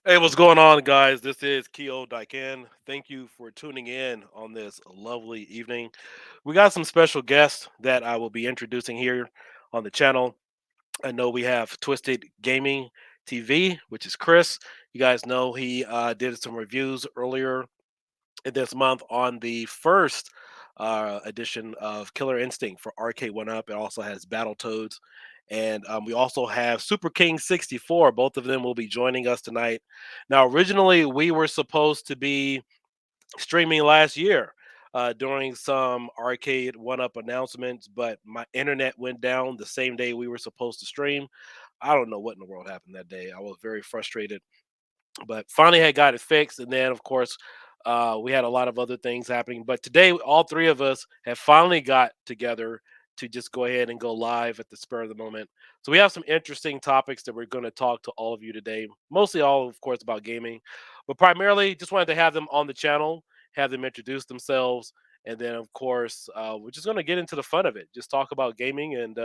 Hey, what's going on, guys? This is KioDiekin. Thank you for tuning in on this lovely evening. We got some special guests that I will be introducing here on the channel. I know we have Twisted Gaming TV, which is Chris. You guys know he did some reviews earlier this month on the first edition of Killer Instinct for Arcade One Up. It also has Battletoads. And we also have Super King 64. Both of them will be joining us tonight. Now, originally, we were supposed to be streaming last year during some Arcade One Up announcements, but my internet went down the same day we were supposed to stream. I don't know what in the world happened that day. I was very frustrated, but finally had got it fixed. And then, of course, we had a lot of other things happening. But today, all three of us have finally got together to just go ahead and go live at the spur of the moment. So we have some interesting topics that we're going to talk to all of you today. Mostly all, of course, about gaming, but primarily just wanted to have them on the channel, have them introduce themselves, and then, of course, we're just going to get into the fun of it. Just talk about gaming and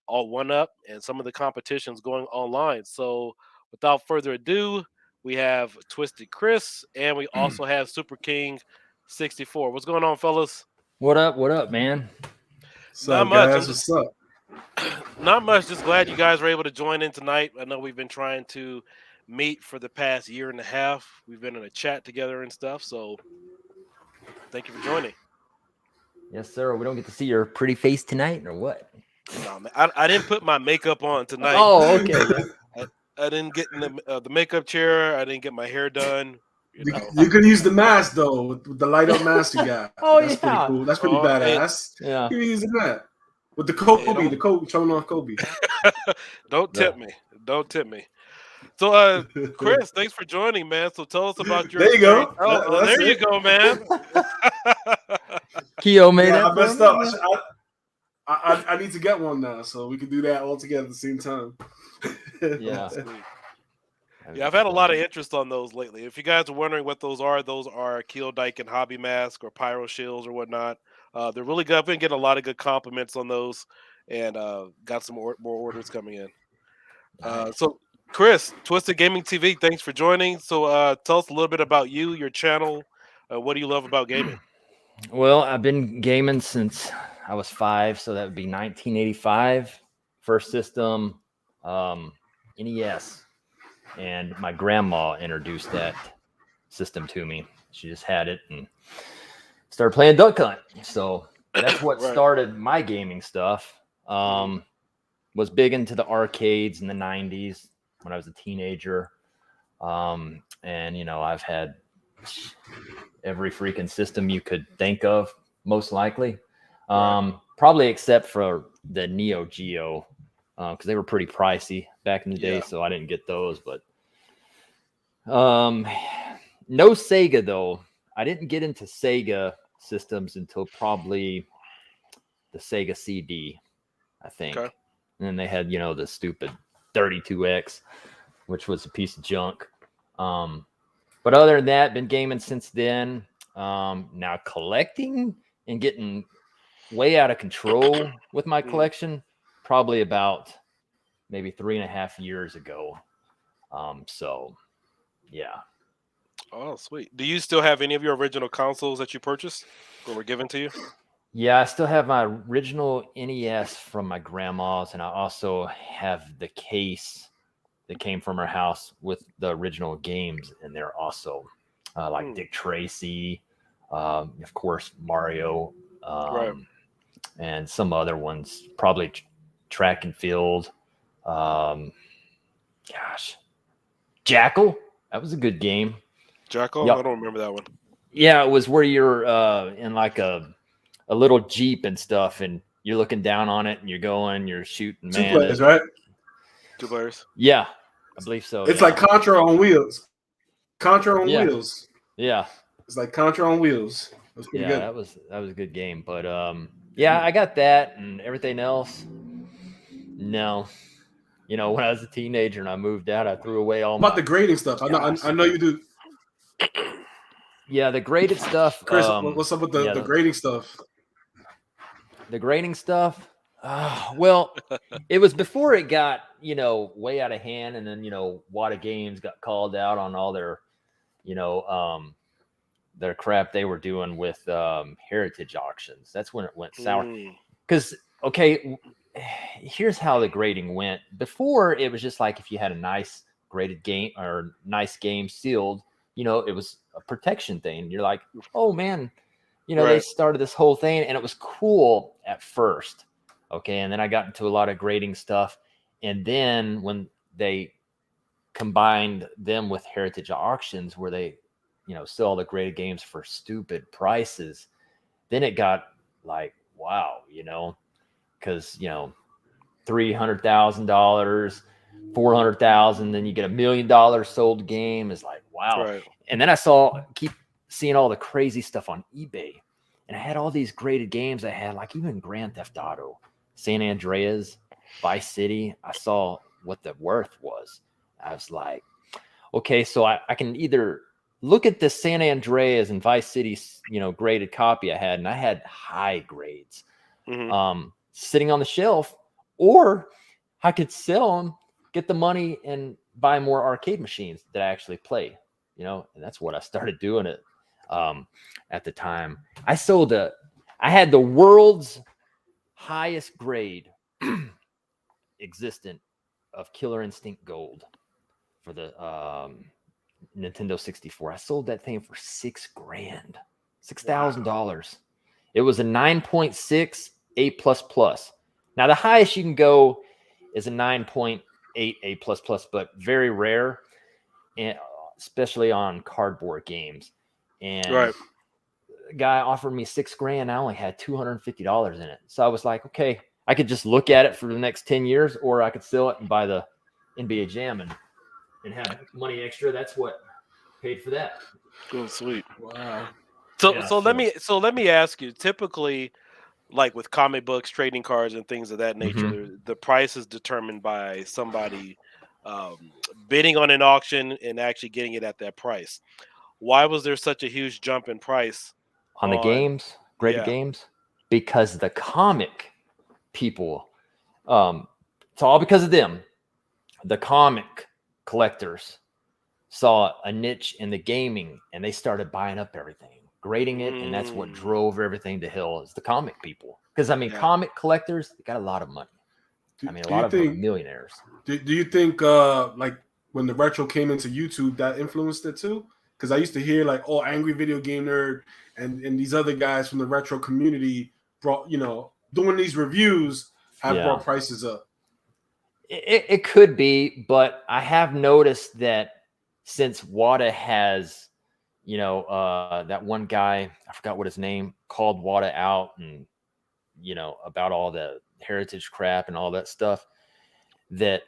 all one up and some of the competitions going online. So without further ado, we have Twisted Chris, and we also have Super King 64. What's going on, fellas? What up? What up, man? What's Not up, much. guys? What's up? Not much. Just glad you guys were able to join in tonight. I know we've been trying to meet for the past year and a half. We've been in a chat together and stuff. So thank you for joining. Yes, sir. We don't get to see your pretty face tonight, or what? No, man, I didn't put my makeup on tonight. Oh, okay. Yeah. I, I didn't get in the makeup chair. I didn't get my hair done. You You, know. you can use the mask though, with the light up mask you got. Oh, That's pretty yeah. cool. That's pretty And badass. Yeah. You can use that with you know, The Kobe showing off Kobe. don't The tip me. Don't tip me. So, Chris, thanks for joining, man. So, tell us about your There you experience. go. Oh, That's there you it. go, man. Keo made Yeah, that I for messed me. up. I need to get one now, so we can do that all together at the same time. Yeah. Sweet. That Yeah, was I've had a lot of fun. interest on those lately. If you guys are wondering what those are KioDiekin hobby mask or pyro shields or whatnot. They're really good. I've been getting a lot of good compliments on those, and got some more orders coming in. Nice. So, Chris, Twisted Gaming TV, thanks for joining. So, tell us a little bit about you, your channel. What do you love about gaming? Well, I've been gaming since I was 5, so that would be 1985. First system, NES, and my grandma introduced that system to me. She just had it and started playing Duck Hunt. So that's what Right. started my gaming stuff. Was big into the arcades in the 90s when I was a teenager. And, I've had every freaking system you could think of, most likely. Probably except for the Neo Geo, because they were pretty pricey back in the day, Yeah. so I didn't get those. But no Sega, though. I didn't get into Sega systems until probably the Sega CD, I think. Okay. And then they had, the stupid 32X, which was a piece of junk. But other than that, been gaming since then. Now collecting and getting way out of control with my collection, probably about maybe 3.5 years ago. So yeah. Oh, sweet. Do you still have any of your original consoles that you purchased or were given to you? Yeah, I still have my original NES from my grandma's, and I also have the case that came from her house with the original games in there also, like Dick Tracy, of course, Mario, Right. and some other ones, probably Track and Field. Gosh, Jackal, that was a good game. Jackal? I Yep. don't remember that one. Yeah, it was where you're in like a little Jeep and stuff, and you're looking down on it, and you're shooting, Two man. players, right? 2 players. Yeah, I believe so. It's Yeah. like Contra on wheels. Contra on Yeah. wheels. Yeah. It's like Contra on wheels. That's pretty Yeah, good. that was a good game. But yeah, I got that and everything else. No. When I was a teenager and I moved out, I threw away all About my the grading stuff, I know you do. Yeah, the graded stuff. Chris, what's up with the yeah, grading stuff? the grading stuff. Well, it was before it got, way out of hand, and then, Wada Games got called out on all you know, their crap they were doing with heritage auctions. That's when it went sour. Mm, Because, okay, here's how the grading went. Before, it was just like if you had a nice graded game or nice game sealed, it was a protection thing. You're like, oh man, they right. started this whole thing, and it was cool at first. Okay. And then I got into a lot of grading stuff. And then when they combined them with heritage auctions where they, sell the graded games for stupid prices, then it got like, wow, because, $300,000, 400,000, then you get $1 million sold game is like, wow. Right. And then keep seeing all the crazy stuff on eBay. And I had all these graded games. I had like even Grand Theft Auto, San Andreas, Vice City. I saw what the worth was. I was like, okay, so I can either look at the San Andreas and Vice City, graded copy I had, and I had high grades Hmm. sitting on the shelf, or I could sell them, get the money, and buy more arcade machines that I actually play, and that's what I started doing it at the time. I had the world's highest grade existent of Killer Instinct Gold for the Nintendo 64. I sold that thing for $6,000, Wow. $6,000. It was a 9.6 A plus plus. Now the highest you can go is a 9.8 A plus plus, but very rare, and especially on cardboard games. And Right. the guy offered me $6,000. I only had $250 in it, so I was like, okay, I could just look at it for the next 10 years, or I could sell it and buy the NBA Jam and have money extra. That's what paid for that. Oh, sweet. Wow. So Yeah. so let me ask you. Typically, like with comic books, trading cards, and things of that nature, Mhm. the price is determined by somebody bidding on an auction and actually getting it at that price. Why was there such a huge jump in price On the on? games, graded Yeah. games, because the comic people, um, it's all because of them. The comic collectors saw a niche in the gaming, and they started buying up everything, grading it, and that's what Mm, drove everything to hell is the comic people. Because I mean, yeah. comic collectors, they got a lot of money. I mean, a Do lot you of them are think millionaires. do you think like when the retro came into YouTube that influenced it too? Because I used to hear like, oh, angry video game nerd and these other guys from the retro community brought, doing these reviews have Yeah. brought prices up. It could be, but I have noticed that since Wada has, that one guy, I forgot what his name, called Wada out and, about all the heritage crap and all that stuff, that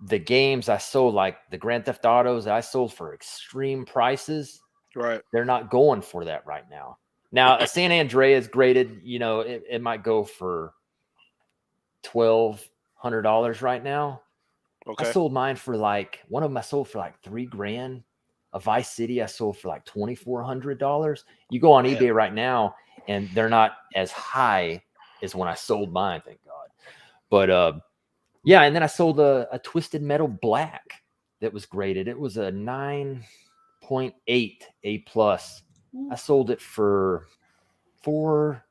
the games I sold, like the Grand Theft Autos I sold for extreme prices, Right. they're not going for that right now. Now, a San Andreas graded, it might go for $1,200 right now. I Okay. sold mine for like one of them. I sold for like $3,000. A Vice City I sold for like $2,400. You go on Man. eBay right now, and they're not as high as when I sold mine. Thank God. But yeah, and then I sold a Twisted Metal Black that was graded. It was a 9.8 A plus. I sold it for four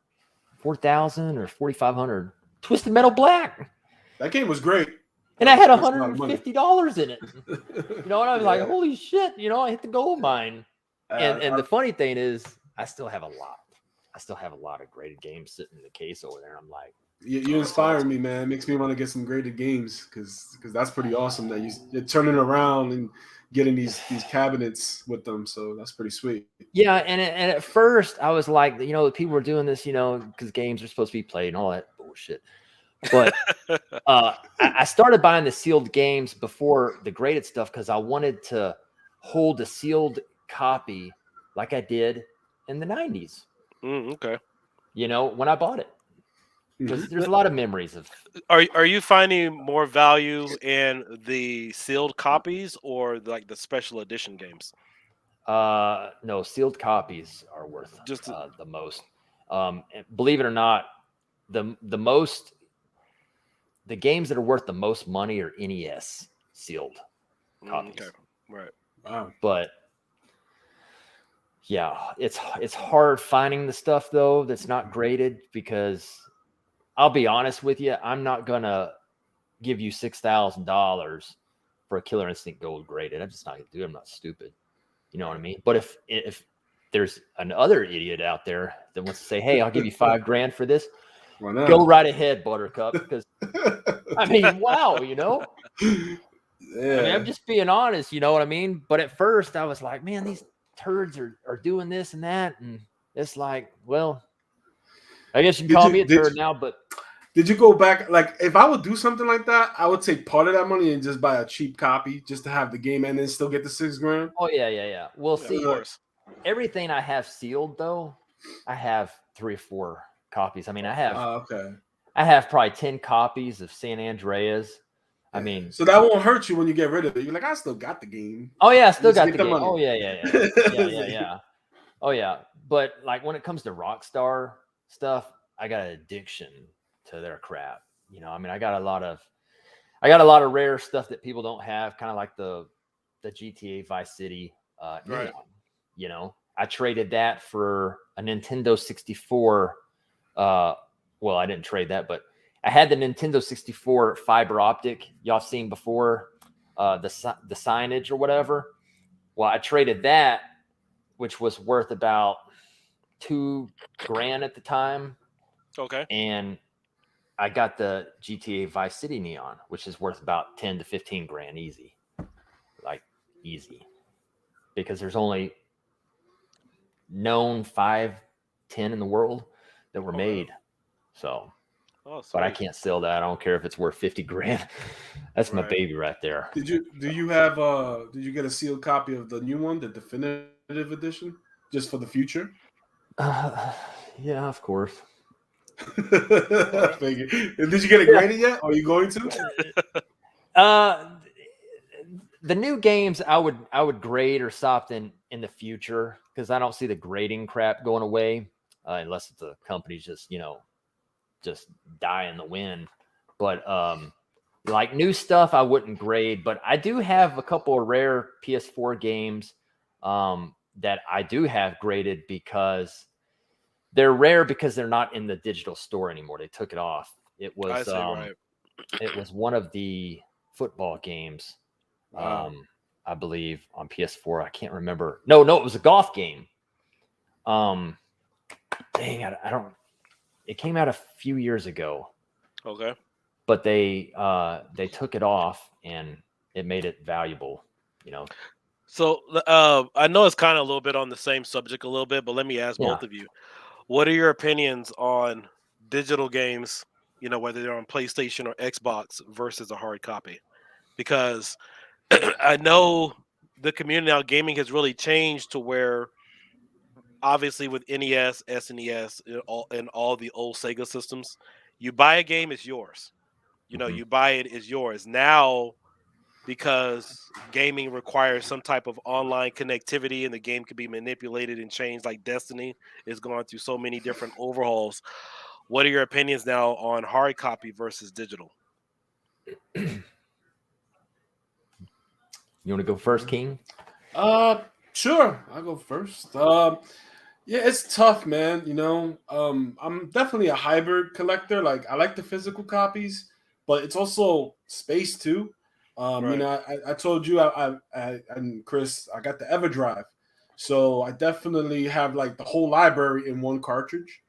4,000 or 4,500. Twisted Metal Black. That game was great. And I had That's a lot of money. $150 in it. And I was like, Yeah. holy shit, I hit the gold mine. And I, the funny thing is, I still have a lot. I still have a lot of graded games sitting in the case over there. I'm like, you Oh, that's inspire awesome. me, man. It makes me want to get some graded games because that's pretty awesome that you're turning around and getting these cabinets with them. So that's pretty sweet. yeah. And at first, I was like, people were doing this, because games are supposed to be played and all that bullshit. But I started buying the sealed games before the graded stuff because I wanted to hold a sealed copy like I did in the 90s, Okay. when I bought it. Hmm. Because there's a lot of memories of. Are you finding more value in the sealed copies or like the special edition games? No, sealed copies are worth Just the most. And believe it or not, the most the games that are worth the most money are NES sealed copies. Okay, right. Wow. But yeah, it's hard finding the stuff though that's not graded, because I'll be honest with you, I'm not gonna give you $6,000 for a Killer Instinct Gold graded. I'm just not gonna do it. I'm not stupid. You know what I mean? But if there's another idiot out there that wants to say, "Hey, I'll give you $5,000 for this," Why not? go right ahead, Buttercup. Because I mean, wow, you know. Yeah. I mean, I'm just being honest. You know what I mean? But at first, I was like, "Man, these turds are doing this and that," and it's like, well, I guess you can call me a turd now, but. Did you go back? Like, if I would do something like that, I would take part of that money and just buy a cheap copy just to have the game and then still get the $6,000. Oh yeah. Well, Yeah, see, of course. everything I have sealed though, I have 3 or 4 copies. I mean, I Okay. have probably 10 copies of San Andreas. I mean, so that won't hurt you when you get rid of it. You're like, I still got the game. oh yeah, I still Just got get the the game. money. Oh yeah. Oh yeah. But like when it comes to Rockstar stuff, I got an addiction to their crap. You know, I mean, I got a lot of rare stuff that people don't have, kind of like the GTA Vice City Neon. Right. You know, I traded that for a Nintendo 64. Well, I didn't trade that, but I had the Nintendo 64 fiber optic y'all seen before, the signage or whatever. Well, I traded that, which was worth about $2,000 at the time, Okay. and I got the GTA Vice City Neon, which is worth about 10 to 15 grand easy, like easy, because there's only known 5, 10 in the world that were made. So, Oh, but I sweet. can't sell that. I don't care if it's worth 50 grand. That's my Right. baby right there. Did you get a sealed copy of the new one, the definitive edition, just for the future? Yeah, of course. I figured. Did you get it graded yet? Are you going to? The new games I would grade or something in the future, because I don't see the grading crap going away, unless the company's just just die in the wind. But like new stuff I wouldn't grade, but I do have a couple of rare PS4 games that I do have graded, because they're rare because they're not in the digital store anymore. They took it off. It I was see. Right. it was one of the football games, Wow. I believe, on PS4. I can't remember. No, it was a golf game. Dang, I don't. It came out a few years ago, Okay. but they took it off and it made it valuable. You know. So I know it's kind of a little bit on the same subject a little bit, but let me ask Yeah. both of you. What are your opinions on digital games, whether they're on PlayStation or Xbox versus a hard copy? Because I know the community now gaming has really changed to where obviously with NES, SNES, and all the old Sega systems, you buy a game, it's yours. Mhm. You buy it, it's yours. Now, because gaming requires some type of online connectivity and the game can be manipulated and changed, like Destiny is going through so many different overhauls. What are your opinions now on hard copy versus digital? You want to go first, King? Sure. I'll go first. Yeah, it's tough, man. I'm definitely a hybrid collector. Like, I like the physical copies, but it's also space too. Right. I told you, and Chris, I got the EverDrive, so I definitely have like the whole library in one cartridge.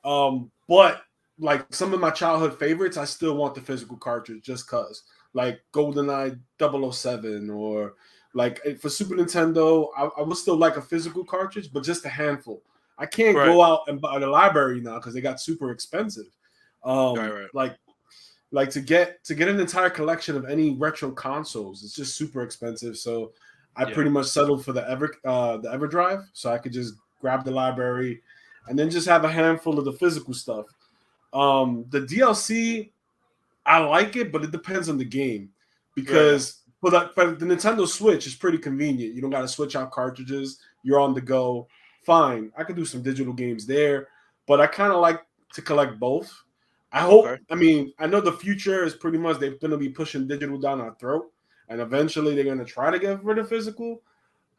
But like some of my childhood favorites, I still want the physical cartridge just cause, like GoldenEye 007, or like for Super Nintendo, I would still like a physical cartridge, but just a handful. I can't Right. go out and buy the library now because they got super expensive. Right. Right. Like to get an entire collection of any retro consoles, it's just super expensive. So I Yeah. pretty much settled for the EverDrive, so I could just grab the library and then just have a handful of the physical stuff. The DLC, I like it, but it depends on the game, Right. because for the Nintendo Switch, it's pretty convenient. You don't got to switch out cartridges. You're on the go. Fine, I could do some digital games there, but I kind of like to collect both. I Okay. hope. I mean, I know the future is pretty much they're going to be pushing digital down our throat, and eventually they're going to try to get rid of physical.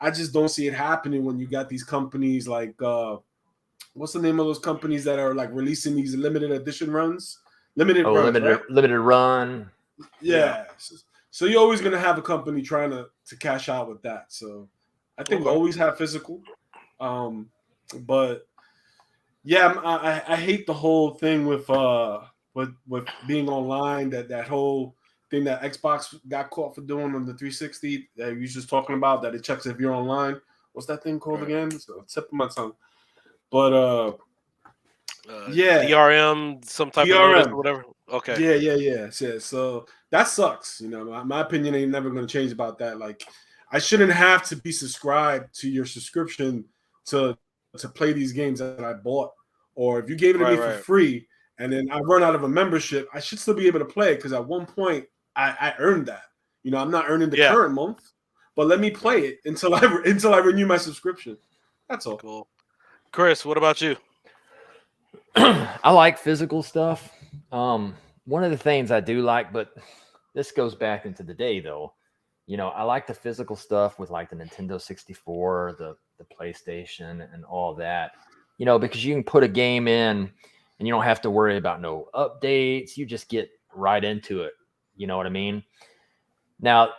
I just don't see it happening when you got these companies like what's the name of those companies that are like releasing these limited edition runs, limited Oh, runs, right? limited run. Yeah. Yeah. So you're always gonna have a company trying to cash out with that. So I think Okay. always have physical. Um, but yeah, I hate the whole thing with being online. That whole thing that Xbox got caught for doing on the 360 that you was just talking about. That it checks if you're online. What's that thing called Right. again? So tip of my tongue. But yeah, DRM, some type of notice or DRM. whatever. Okay. Yeah. So that sucks. You know, my opinion ain't never going to change about that. Like, I shouldn't have to be subscribed to your subscription to play these games that I bought. Or if you gave it to me Right. for Right. free and then I run out of a membership, I should still be able to play it because at one point I earned that. You know, I'm not earning the Yeah. current month, but let me Right. play it until I renew my subscription. That's all. Cool. Chris, what about you? I like physical stuff. One of the things I do like, but this goes back into the day though. I like the physical stuff with like the Nintendo 64, the PlayStation, and all that. Because you can put a game in and you don't have to worry about no updates. You just get right into it. You know what I mean? Now,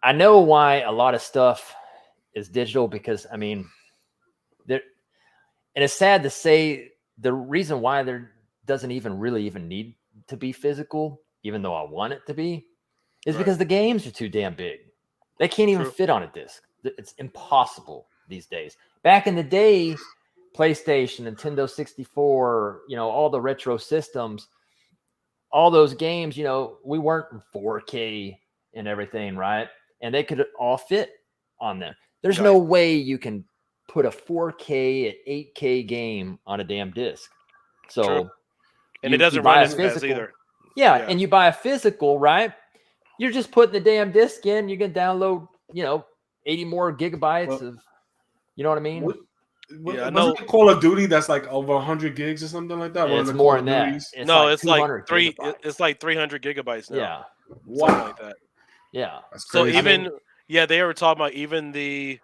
I know why a lot of stuff is digital because I mean, there, and it's sad to say the reason why there doesn't even really even need to be physical, even though I want it to be, is Right. because the games are too damn big. They can't even True. fit on a disc. It's impossible these days. Back in the day, PlayStation, Nintendo 64, all the retro systems, all those games, we weren't in 4K and everything, right? And they could all fit on there. There's no Right. way you can put a 4K at 8K game on a damn disc. True. So And it you doesn't buy run a as fast physical. either. Yeah, Yeah. and you buy a physical, right? You're just putting the damn disc in. You can download, 80 more gigabytes Well, of, you know what I mean? what Yeah. I wasn't know. it Call of Duty that's like over 100 gigs or something like that? One of It's the more Call than of that. Duties. It's No, like it's like 200 three. gigabytes. It's like 300 gigabytes now. Yeah, Something like Wow, that. yeah. that's So crazy. I mean, even yeah, they were talking about even the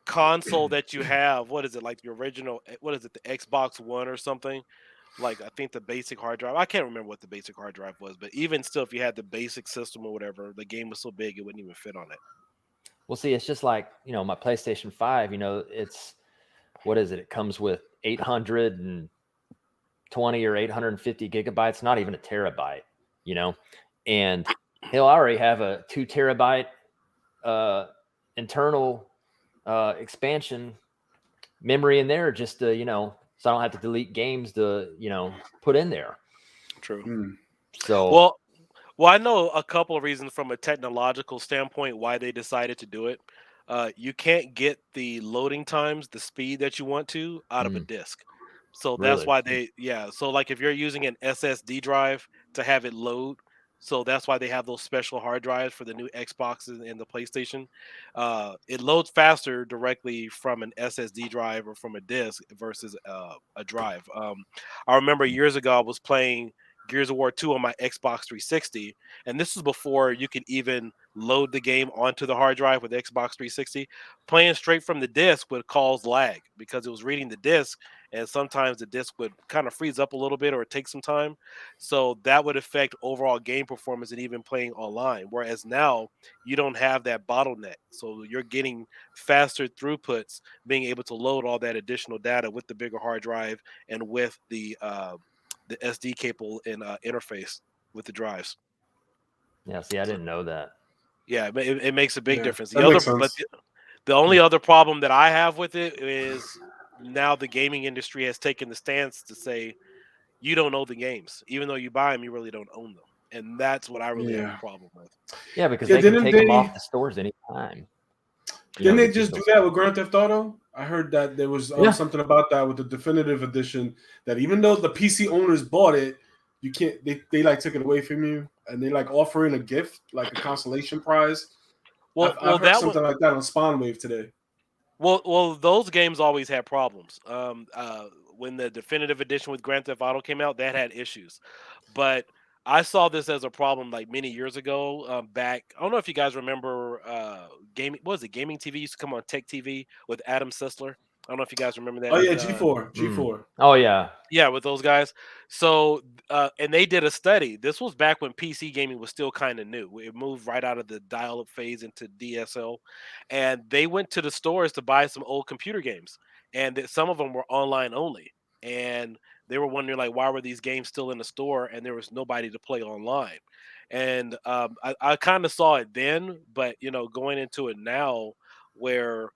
console that you have. What is it like the original? What is it? The Xbox One or something? Like I think the basic hard drive. I can't remember what the basic hard drive was, but even still, if you had the basic system or whatever, the game was so big it wouldn't even fit on it. we'll see. It's just like, my PlayStation 5, it's, what is it? It comes with 820 or 850 gigabytes, not even a terabyte, and he'll already have a 2 terabyte internal expansion memory in there just to, so I don't have to delete games to, put in there. True. So, Well, I know a couple of reasons from a technological standpoint why they decided to do it. You can't get the loading times, the speed that you want to out of a mm, disk. So that's really? why yeah. So like if you're using an SSD drive to have it load, so that's why they have those special hard drives for the new Xboxes and the PlayStation. It loads faster directly from an SSD drive or from a disk versus a drive. I remember years ago I was playing Gears of War 2 on my Xbox 360. And this is before you could even load the game onto the hard drive with Xbox 360. Playing straight from the disc would cause lag because it was reading the disc, and sometimes the disc would kind of freeze up a little bit or take some time. So that would affect overall game performance and even playing online. Whereas now you don't have that bottleneck. So you're getting faster throughputs, being able to load all that additional data with the bigger hard drive and with the SD cable and interface with the drives. Yeah, see, I So didn't know that. yeah, it makes a big Yeah, difference. that makes sense. The only other problem that I have with it is now the gaming industry has taken the stance to say you don't own the games, even though you buy them, you really don't own them, and that's what I really have a Yeah, problem with. Yeah, because yeah. they can take them off the stores anytime. Didn't they Get just do those. that with Grand Theft Auto? I heard that there was Yeah. something about that with the definitive edition. That even though the PC owners bought it, you can't. They like took it away from you, and they like offering a gift, like a consolation prize. I've heard That one. something like that on Spawn Wave today. Those games always had problems. when the definitive edition with Grand Theft Auto came out, that had issues. But I saw this as a problem like many years ago. Back, I don't know if you guys remember gaming. What was it? Gaming TV used to come on Tech TV with Adam Sessler. I don't know if you guys remember Oh that. yeah, G4, Mm. G4. Oh yeah. Yeah, with those guys. So, and they did a study. This was back when PC gaming was still kind of new. It moved right out of the dial-up phase into DSL, and they went to the stores to buy some old computer games, and some of them were online only. And they were wondering like, why were these games still in the store and there was nobody to play online? And I kind of saw it then, but going into it now, where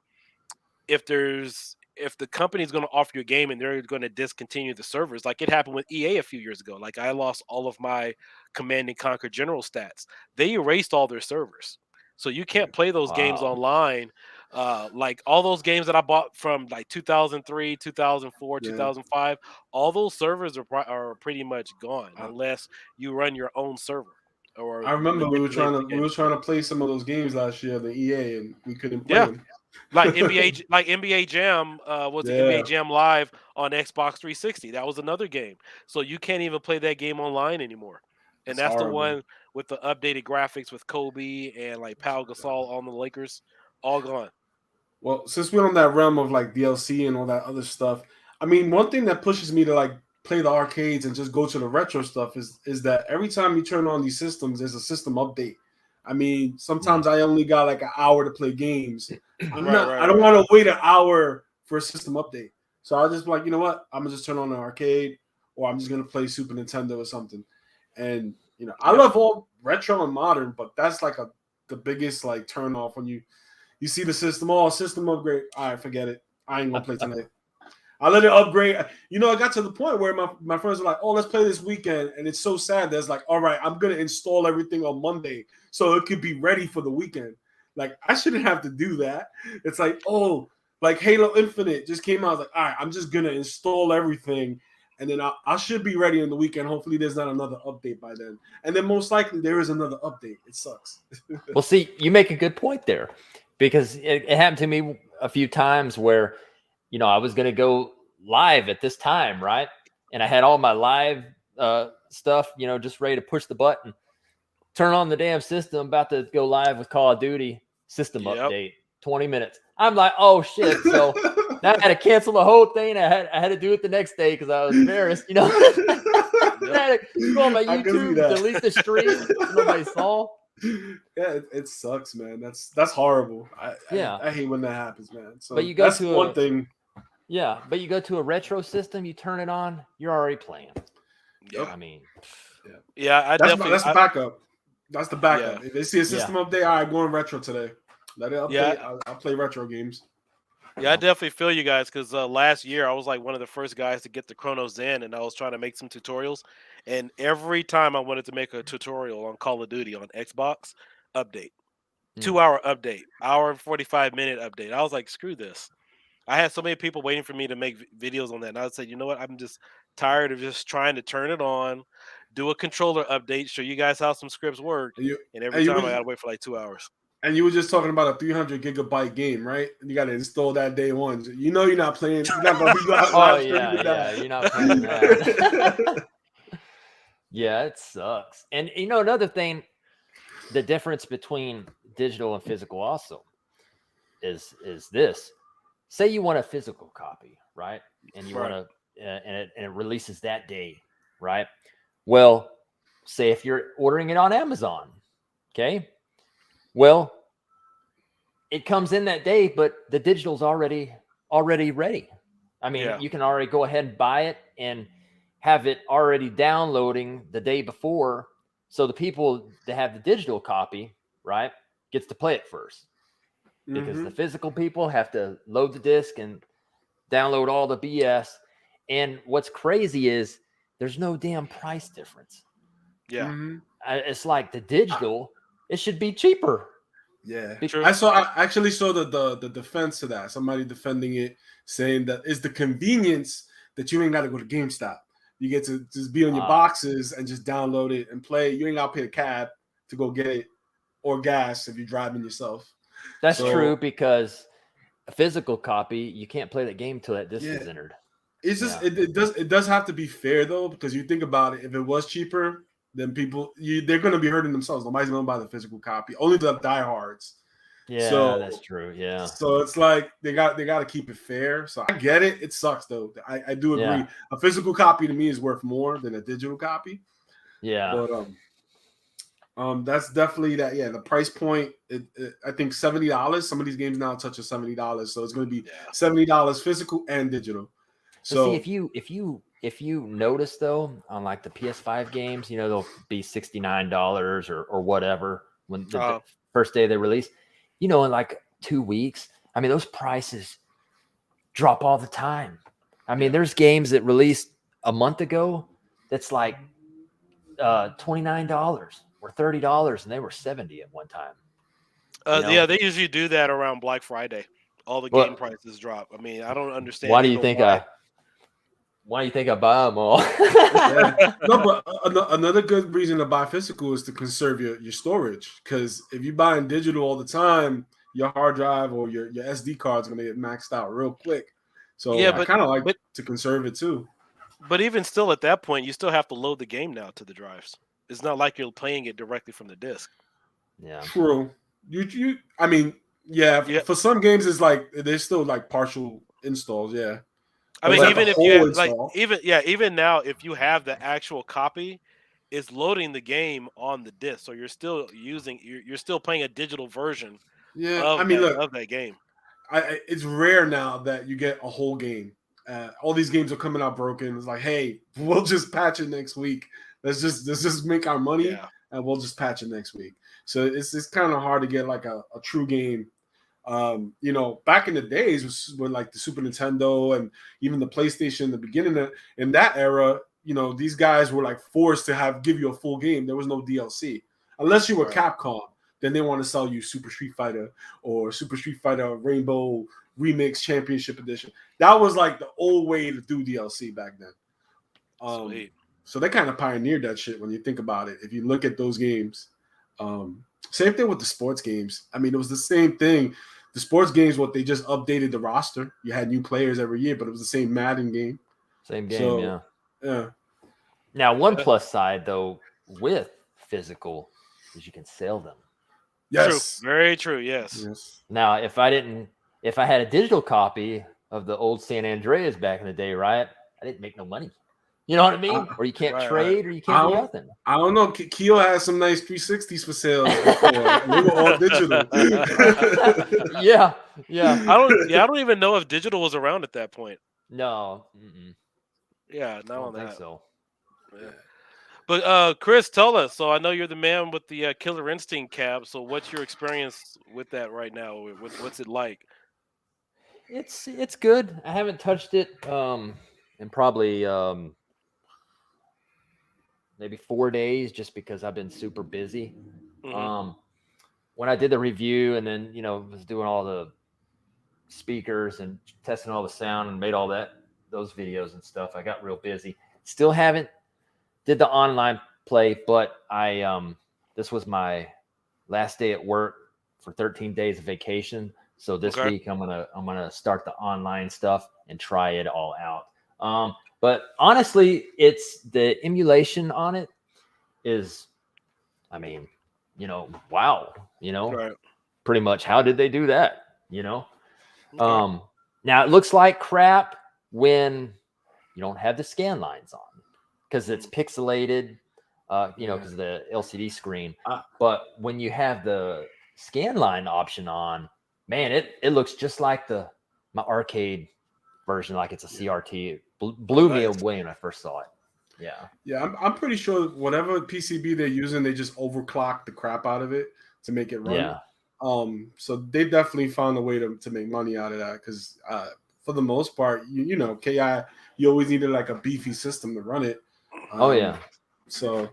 if the company's going to offer you a game and they're going to discontinue the servers, like it happened with EA a few years ago. Like I lost all of my Command and Conquer General stats. They erased all their servers, so you can't play those games Wow. online. Like all those games that I bought from like 2003, 2004, Yeah, 2005, all those servers are pretty much gone I, unless you run your own server or I remember manipulate the we game. were trying to play some of those games last year, the EA, and we couldn't play Yeah, them. like NBA Jam, was it NBA Yeah, Jam Live on Xbox 360? That was another game. So you can't even play that game online anymore. And it's that's the horrible. one with the updated graphics with Kobe and like Pau Gasol on the Lakers, all gone. Well, since we're on that realm of like DLC and all that other stuff, I mean, one thing that pushes me to like play the arcades and just go to the retro stuff is that every time you turn on these systems, there's a system update. I mean, Mm. sometimes I only got like an hour to play games. Right, right, I don't right. want to wait an hour for a system update. So I'll just be like, you know what? I'm gonna just turn on the arcade, or I'm just gonna play Super Nintendo or something. And I Yep. love all retro and modern, but that's like the biggest like turn off when you see the system, oh, system upgrade. All right, forget it. I ain't gonna play tonight. I let it upgrade. I got to the point where my friends were like, oh, let's play this weekend. And it's so sad that it's like, all right, I'm gonna install everything on Monday so it could be ready for the weekend. Like, I shouldn't have to do that. It's like, oh, like Halo Infinite just came out. I was like, all right, I'm just gonna install everything. And then I should be ready in the weekend. Hopefully, there's not another update by then. And then most likely there is another update. It sucks. Well, see, you make a good point there, because it happened to me a few times where, I was going to go live at this time, right? And I had all my live stuff, just ready to push the button, turn on the damn system, about to go live with Call of Duty, system Yep. update, 20 minutes. I'm like, oh shit. So now I had to cancel the whole thing. I had to do it the next day because I was embarrassed, I had to go on my I can see YouTube, that. delete the stream so nobody saw. Yeah, it sucks, man. That's horrible. Yeah. I hate when that happens, man. But So you go that's to one thing. Yeah, but you go to a retro system, you turn it on, you're already playing. Yep. Yeah. I mean, Yeah. I definitely. That's the backup. That's the backup. Yeah. If they see a system update, all right, going retro today. Let it Yeah. update. I'll play retro games. Yeah, I definitely feel you guys because last year I was like one of the first guys to get the Chronos in, and I was trying to make some tutorials. And every time I wanted to make a tutorial on Call of Duty on Xbox, update, Mm. 2 hour update, hour and 45 minute update. I was like, screw this. I had so many people waiting for me to make videos on that, and I said, you know what? I'm just tired of just trying to turn it on, do a controller update, show you guys how some scripts work, And you and every and you time I was gotta wait for like 2 hours. and you were just talking about a 300 gigabyte game, right? And you got to install that day one. You know you're not playing. You're not gonna be oh live streaming yeah, that. you're not playing that. Yeah, it sucks. And another thing, the difference between digital and physical also is this. Say you want a physical copy, right? And you Right. want to, and it releases that day, right? Well, say if you're ordering it on Amazon, okay? Well, it comes in that day, but the digital's already ready. I mean, Yeah. you can already go ahead and buy it and have it already downloading the day before. So the people that have the digital copy, right, gets to play it first. Because the physical people have to load the disc and download all the BS. And what's crazy is there's no damn price difference. Yeah. Mm-hmm. It's like the digital, it should be cheaper. Yeah, True. I actually saw the defense to that. Somebody defending it, saying that it's the convenience that you ain't got to go to GameStop. You get to just be on your boxes and just download it and play. You ain't got to pay a cab to go get it or gas if you're driving yourself. That's So, true, because a physical copy, you can't play that game till that disc Yeah. is entered. It's just it does have to be fair though, because you think about it, if it was cheaper, then they're gonna be hurting themselves. Nobody's gonna buy the physical copy. Only the diehards. Yeah, So that's true. Yeah. so it's like they got to keep it fair. So I get it. It sucks though. I do Yeah. agree. A physical copy to me is worth more than a digital copy. Yeah. But that's definitely that. Yeah, the price point. I think $70. Some of these games now touch $70, so it's going to be Yeah. $70 physical and digital. But see, So if you notice though, on like the PS5 games, they'll be $69 or whatever when the first day they release. In like 2 weeks, I mean, those prices drop all the time. I mean, there's games that released a month ago that's like $29 or $30, and they were 70 at one time. Yeah, they usually do that around Black Friday. All the game Well, prices drop. I mean, I don't why understand do you either think why. I buy them all? yeah. No, but another good reason to buy physical is to conserve your storage. Because if you buying digital all the time, your hard drive or your SD card is going to get maxed out real quick. So Yeah, I kind of like but to conserve it too. but even still, at that point, you still have to load the game now to the drives. It's not like you're playing it directly from the disc. Yeah. True. You. I mean, yeah. Yeah, For some games, it's like there's still like partial installs. Yeah, I but it's mean, like a even if you whole like, install. even now, if you have the actual copy, it's loading the game on the disc, so you're still you're still playing a digital version Yeah. I mean, look, of that game. it's rare now that you get a whole game. All these games are coming out broken. It's like, hey, we'll just patch it next week. Let's just make our money, Yeah, and we'll just patch it next week. So it's kind of hard to get like a true game. Back in the days when like the Super Nintendo and even the PlayStation, in the beginning in that era, these guys were like forced to give you a full game. There was no DLC unless you were right. Capcom. Then they want to sell you Super Street Fighter or Super Street Fighter Rainbow Remix Championship Edition. That was like the old way to do DLC back then. Um, Sweet. so they kind of pioneered that shit when you think about it. If you look at those games, same thing with the sports games. I mean, it was the same thing. The sports games, what they just updated the roster. You had new players every year, but it was the same Madden game. Same game, So, yeah. yeah. Now, one plus side though with physical is you can sell them. True. Yes. Very true. Yes. Yes. Now, if I had a digital copy of the old San Andreas back in the day, right? I didn't make no money. You know what I mean? Or you can't Right, trade, or you I can't do don't, nothing. I don't know. Keo has some nice 360s for sales before. And they were all digital. Yeah, yeah. I don't even know if digital was around at that point. No, Yeah, I not on don't think that. so. Yeah. But Chris, tell us. So I know you're the man with the Killer Instinct cab. So what's your experience with that right now? What's it like? It's good. I haven't touched it in probably maybe 4 days, just because I've been super busy. Hmm. When I did the review and then was doing all the speakers and testing all the sound and made all those videos and stuff, I got real busy. Still haven't did the online play, but I this was my last day at work for 13 days of vacation. So this Okay. week I'm gonna start the online stuff and try it all out. But honestly, it's the emulation on it is, I mean, wow, Right. pretty much how did they do that? Okay. Now it looks like crap when you don't have the scan lines on because it's pixelated, because of the LCD screen. But when you have the scan line option on, man, it looks just like my arcade version, like it's a CRT. It blew me Nice. away when I first saw it. Yeah. Yeah, I'm pretty sure whatever PCB they're using, they just overclock the crap out of it to make it run. Yeah. So they definitely found a way to make money out of that because for the most part, KI, you always needed like a beefy system to run it. Oh yeah. So,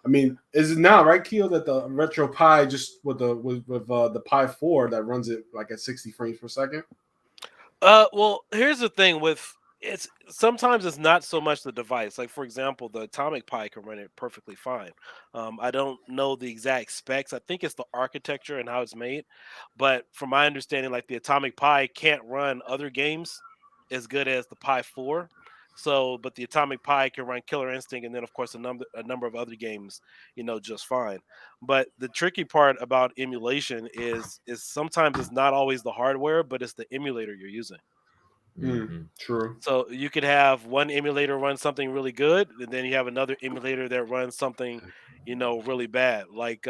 I mean, is it now right, Keo, that the Retro Pi just with the Pi 4 that runs it like at 60 frames per second? Well, here's the thing with it's sometimes it's not so much the device. Like for example, the Atomic Pi can run it perfectly fine. I don't know the exact specs. I think it's the architecture and how it's made. But from my understanding, like the Atomic Pi can't run other games as good as the Pi 4. So, but the Atomic Pi can run Killer Instinct, and then of course a number of other games, just fine. But the tricky part about emulation is sometimes it's not always the hardware, but it's the emulator you're using. True. So you could have one emulator run something really good, and then you have another emulator that runs something, really bad. Like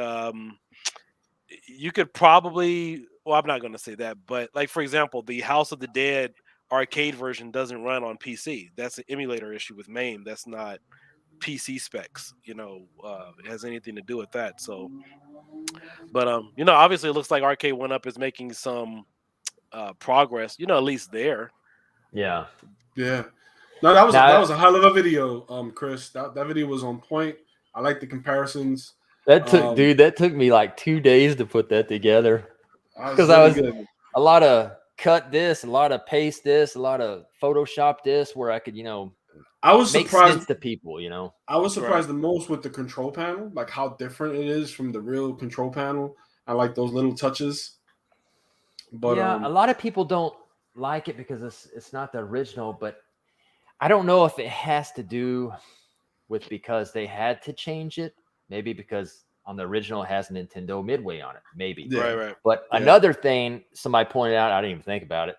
you could probably, well, I'm not going to say that, but like for example, the House of the Dead arcade version doesn't run on PC. That's an emulator issue with MAME. That's not PC specs. It has anything to do with that. So, but obviously, it looks like Arcade One Up is making some progress. At least there. Yeah. Yeah. No, that was Now a hell of a video, Chris. That video was on point. I like the comparisons. that took me like 2 days to put that together That was because I really was good. a lot of cut this, a lot of paste this, a lot of Photoshop this, where I could I was make surprised. sense to people. I was Right. surprised the most with the control panel, like how different it is from the real control panel. I like those little touches. But Yeah, a lot of people don't like it because it's not the original, but I don't know if it has to do with because they had to change it. Maybe because on the original it has Nintendo Midway on it. Maybe. yeah, Right. But yeah, another thing somebody pointed out, I didn't even think about it,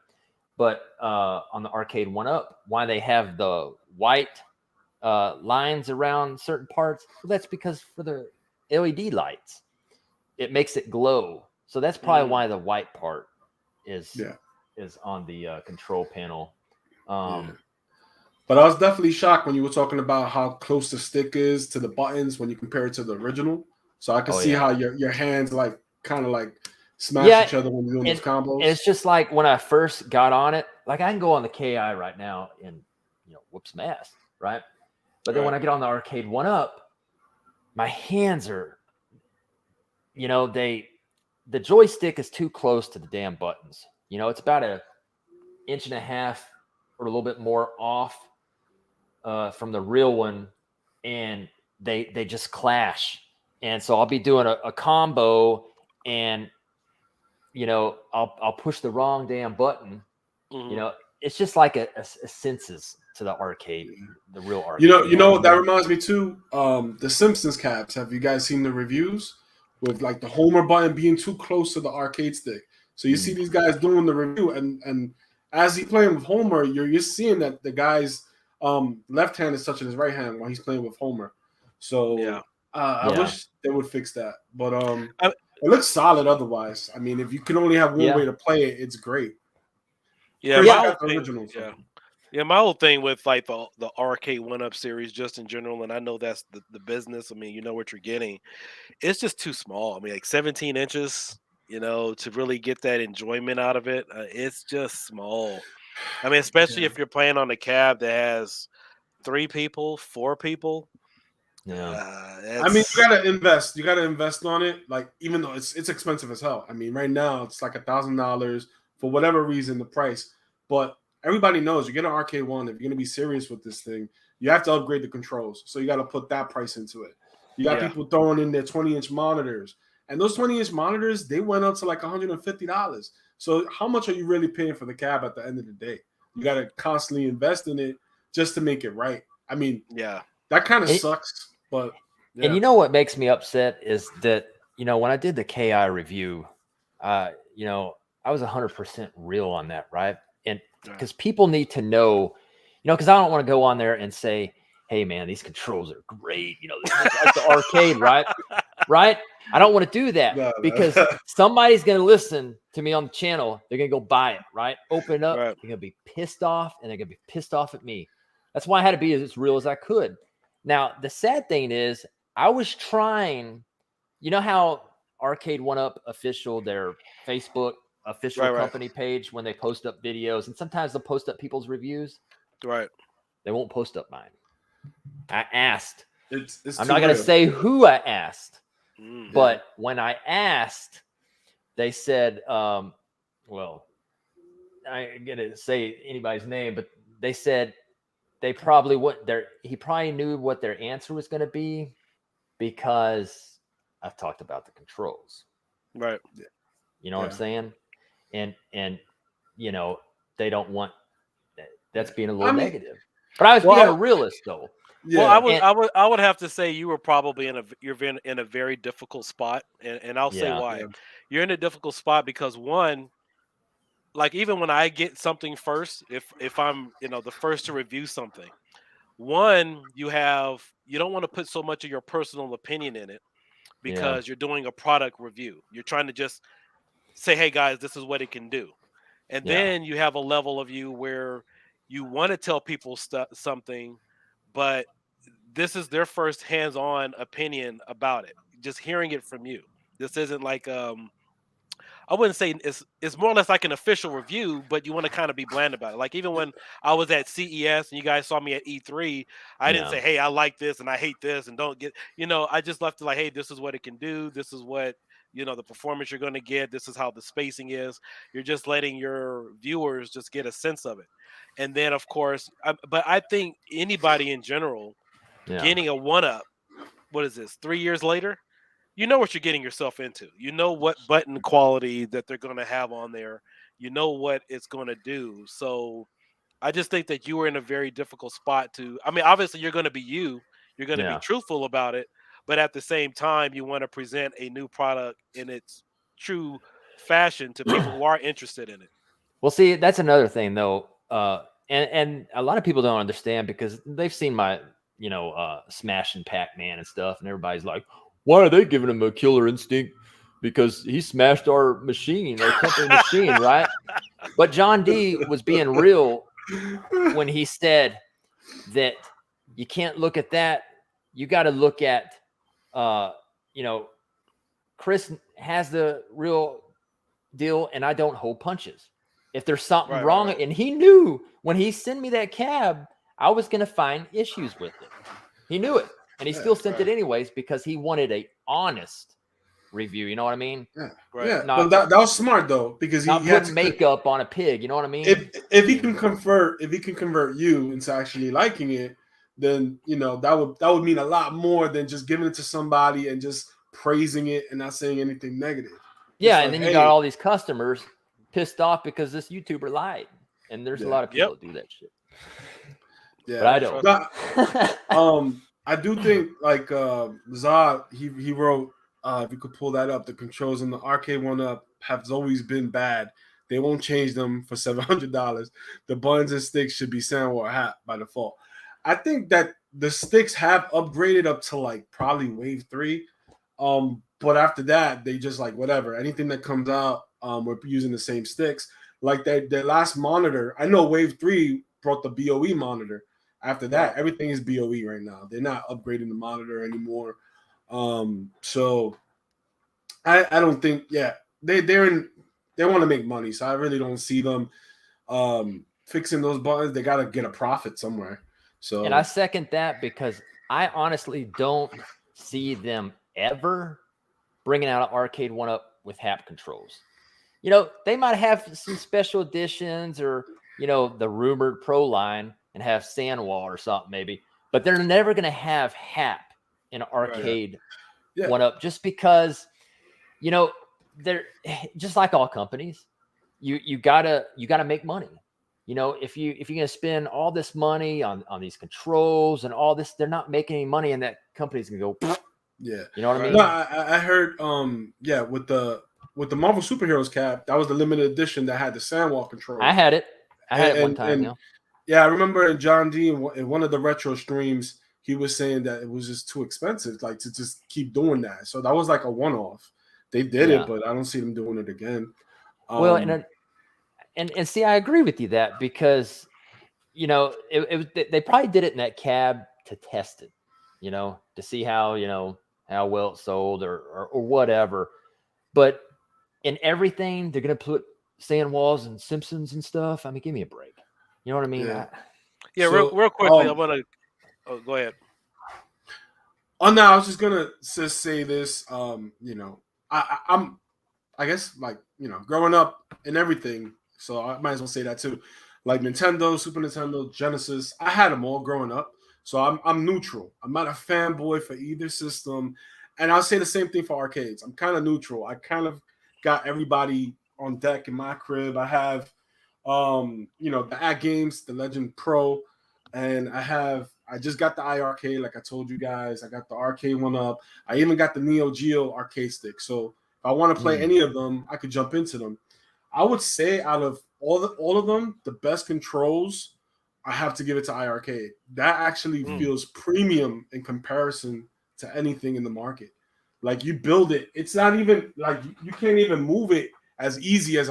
but on the Arcade One Up, why they have the white lines around certain parts, well, that's because for the LED lights, it makes it glow. So that's probably why the white part is yeah, is on the control panel. yeah. But I was definitely shocked when you were talking about how close the stick is to the buttons when you compare it to the original. So I could Oh see yeah, how your hands like kind of like smash yeah, each other when you're doing those and combos. it's just like when I first got on it. Like I can go on the Ki right now and whoop some ass, right? But then when I get on the Arcade One Up, my hands are, the joystick is too close to the damn buttons. It's about an inch and a half or a little bit more off from the real one, and they just clash. And so I'll be doing a combo, and I'll push the wrong damn button. Mhm. It's just like a senses to the arcade, the real You know, arcade. you know what that reminds me too. The Simpsons caps. Have you guys seen the reviews with like the Homer button being too close to the arcade stick? So you see these guys doing the review, and as he's playing with Homer, you're seeing that the guy's left hand is touching his right hand while he's playing with Homer. Yeah. So I Yeah, wish they would fix that, but I, it looks solid otherwise. I mean, if you can only have one way yeah, to play it, it's great. yeah. Chris, My you yeah. whole got the thing. original, so Yeah. Yeah, my whole thing with like the arcade one up series just in general, and I know that's the business. I mean, you know what you're getting. It's just too small. I mean, like 17 inches, to really get that enjoyment out of it, it's just small. I mean, especially yeah. if you're playing on a cab that has 3 people, 4 people. Yeah. I mean, you That's gotta invest. You gotta invest on it. Like, even though it's expensive as hell. I mean, right now it's like $1,000 for whatever reason the price. But everybody knows you get an arcade one. If you're gonna be serious with this thing, you have to upgrade the controls. So you got to put that price into it. You got yeah, people throwing in their 20-inch monitors, and those 20-inch monitors they went up to like $150. So how much are you really paying for the cab at the end of the day? You got to constantly invest in it just to make it right. I mean, yeah, that kind of And, sucks, but and yeah. what makes me upset is that when I did the Ki review, uh, you know, I was 100% real on that, right? And yeah, because people need to know, because I don't want to go on there and say, "Hey, man, these controls are great." This is like the arcade, right? Right? I don't want to do that No, because no. somebody's going to listen to me on the channel. They're going to go buy it, right? Open it up. right, They're going to be pissed off, and they're going to be pissed off at me. That's why I had to be as real as I could. Now, the sad thing is, I was trying, how Arcade One Up official, their Facebook official right, company page, when they post up videos, and sometimes they'll post up people's reviews, right. they won't post up mine. I asked. It's I'm too not going to real. say who I asked. Mm. Yeah. But when I asked, they said, well, I ain't gonna say anybody's name, but they said they probably he probably knew what their answer was going to be because I've talked about the controls. Right. You know what I'm Yeah. saying? And you know, they don't want that's being a I little mean, negative. But I was being a Well, realist though. Well, yeah, And I would have to say you were probably in a very difficult spot, and I'll say yeah, why. yeah, You're in a difficult spot because one, like even when I get something first, if I'm the first to review something, one you don't want to put so much of your personal opinion in it yeah, because you're doing a product review. You're trying to just say, hey guys, this is what it can do. And yeah, then you have a level of you where you want to tell people something, but this is their first hands-on opinion about it. Just hearing it from you. This isn't like I wouldn't say it's more or less like an official review, but you want to kind of be bland about it. Like even when I was at CES and you guys saw me at E3, I didn't yeah, say, "Hey, I like this and I hate this and don't get." I just left it like, "Hey, this is what it can do. This is what the performance you're going to get. This is how the spacing is." You're just letting your viewers just get a sense of it, and then of course, but I think anybody in general yeah, getting a one up. What is this? 3 years later, you know what you're getting yourself into. You know what button quality that they're going to have on there. You know what it's going to do. So I just think that you were in a very difficult spot to. I mean, obviously you're going to be you. You're going to be yeah. truthful about it, but at the same time, you want to present a new product in its true fashion to people who are interested in it. Well, see, that's another thing though. And a lot of people don't understand because they've seen my, smashing Pac-Man and stuff, and everybody's like, why are they giving him a killer instinct? Because he smashed our machine, our company machine, right? But John D was being real when he said that you can't look at that. You got to look at, uh, you know, Chris has the real deal, and I don't hold punches. If there's something Right, right, wrong, right. and he knew when he sent me that cab, I was going to find issues with it. He knew it, and he yeah, still sent it right, anyways because he wanted a honest review. You know what I mean? yeah, Right. yeah. Not But that was smart though because he not had putting to. makeup on a pig. You know what I mean? If he can convert you into actually liking it, then that would mean a lot more than just giving it to somebody and just praising it and not saying anything negative. Yeah, Just and like, then you got hey, all these customers pissed off because this YouTuber lied, and there's a yeah, lot of Yep. people that do that shit, but yeah. I Yep. don't. Trust me. No, I do think like Zod, he wrote if you could pull that up, the controls in the arcade one up have always been bad. They won't change them for $700. The buttons and sticks should be sandwich hat by default. I think that the sticks have upgraded up to like probably wave 3. But after that, they just like whatever. Anything that comes out, we're using the same sticks. Like their last monitor, I know wave 3 brought the BOE monitor. After Right. that, everything is BOE right now. They're not upgrading the monitor anymore. So I don't think they want to make money. So I really don't see them fixing those buttons. They got to get a profit somewhere. And I So second that because I honestly don't see them ever bringing out an arcade one up with hap controls. They might have some special editions or, the rumored pro line and have Sandwall or something maybe, but they're never going to have hap in an Right. yeah, arcade yeah, one up just because, you know, they're just like all companies. You gotta make money. If you're gonna spend all this money on these controls and all this, they're not making any money, and that company's gonna go. yeah. You know what I Right. No, mean? I heard yeah, with the Marvel superheroes cap, that was the limited edition that had the Sandwalk I controls. had it. I had And it one and, time. and yeah, I remember John D in one of the retro streams, he was saying that it was just too expensive, like to just keep doing that. So that was like a one off. They did it, Yeah. but I don't see them doing it again. Well, Um, and see, I agree with you that because they probably did it in that cab to test it, to see how well it sold or whatever. But in everything, they're gonna put sand walls and Simpsons and stuff. I mean, give me a break. You know what I mean? yeah. Yeah. Real, So real quickly, I want to. Oh, go ahead. oh no, I was just gonna just say this. I'm I guess like growing up and everything. So I might as well say that too. Like Nintendo, Super Nintendo, Genesis, I had them all growing up. So I'm neutral. I'm not a fanboy for either system, and I'll say the same thing for arcades. I'm kind of neutral. I kind of got everybody on deck in my crib. I have the At Games, the Legend Pro. and I just got the iRK, like I told you guys. I got the arcade one up. I even got the Neo Geo arcade stick. So if I want to play Mm. any of them, I could jump into them. I would say out of all of them, the best controls, I have to give it to iRK. That actually Mm. feels premium in comparison to anything in the market. Like you build it, it's not even like you can't even move it as easy as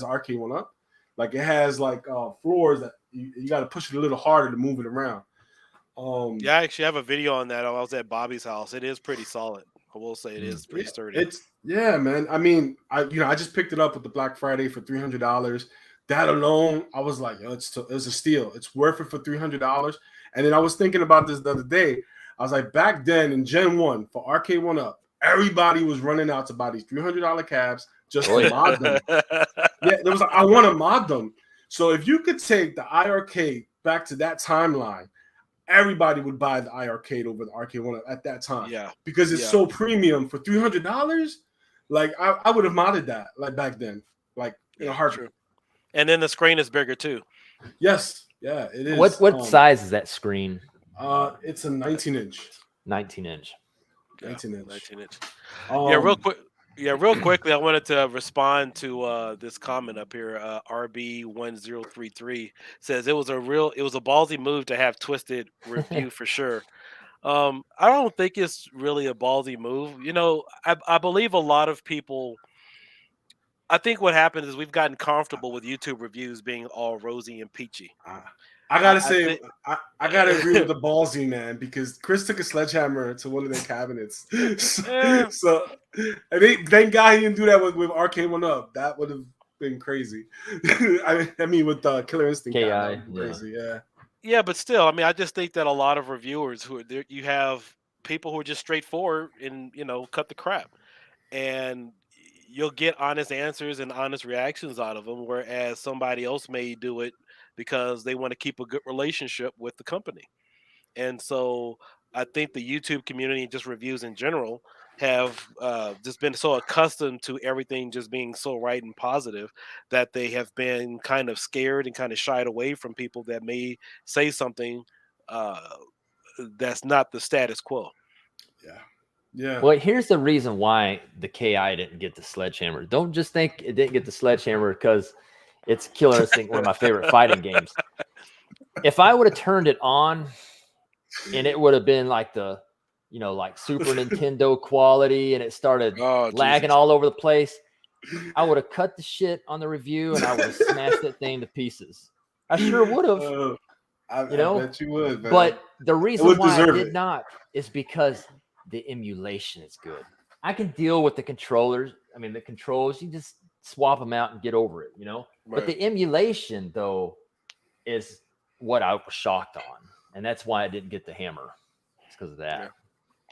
arcade one up. Like it has like floors that you got to push it a little harder to move it around. Um, Yeah, I actually have a video on that. I was at Bobby's house. It is pretty solid. I will say it Mm. is pretty yeah, sturdy. it's yeah, man. I mean, I just picked it up with the Black Friday for $300. That alone, I was like, yo, it's a steal. It's worth it for $300. And then I was thinking about this the other day. I was like, back then in Gen One for Arcade One Up, everybody was running out to buy these $300 cabs just Oh to yeah. mod them. Yeah, there was like, I want to mod them. So if you could take the iRK back to that timeline, everybody would buy the iRK over the Arcade One at that time Yeah, because it's yeah, so premium for $300. Like I would have modded that like back then, like in a yeah, heartbeat. true. And then the screen is bigger too. Yes, yeah, it What is. what size is that screen? It's a 19 inch, 19-inch. Yeah, 19 inch. 19 inch. Yeah, real Um, quick. Yeah, real quickly, I wanted to respond to this comment up here. RB1033 says it was a ballsy move to have Twisted review for sure. I don't think it's really a ballsy move. You know, I believe a lot of people. I think what happens is we've gotten comfortable with YouTube reviews being all rosy and peachy. I, I gotta I say, think, I gotta agree with the ballsy man because Chris took a sledgehammer to one of their cabinets. eh, So I think thank God he didn't do that with Arcade One Up. That would have been crazy. I mean, with Killer Instinct Ki, cab, that would have been yeah. crazy. Yeah. yeah, but still, I mean, I just think that a lot of reviewers who are there, you have people who are just straightforward and cut the crap, and you'll get honest answers and honest reactions out of them, whereas somebody else may do it because they want to keep a good relationship with the company. And so I think the YouTube community and just reviews in general have just been so accustomed to everything just being so right and positive that they have been kind of scared and kind of shied away from people that may say something uh, that's not the status quo. Yeah. Yeah. Well, here's the reason why the Ki didn't get the sledgehammer. Don't just think it didn't get the sledgehammer because it's Killer Instinct, one of my favorite fighting games. If I would have turned it on and it would have been like like Super Nintendo quality and it started Oh lagging Jesus! all over the place, I would have cut the shit on the review and I would have smashed that thing to pieces. I sure would have, I bet you would, man. But the It reason would why I deserve did it. not is because the emulation is good. I can deal with the controllers. I mean, the controls, you just swap them out and get over it, But Right. the emulation, though, is what I was shocked on. And that's why I didn't get the hammer. It's because of Yeah.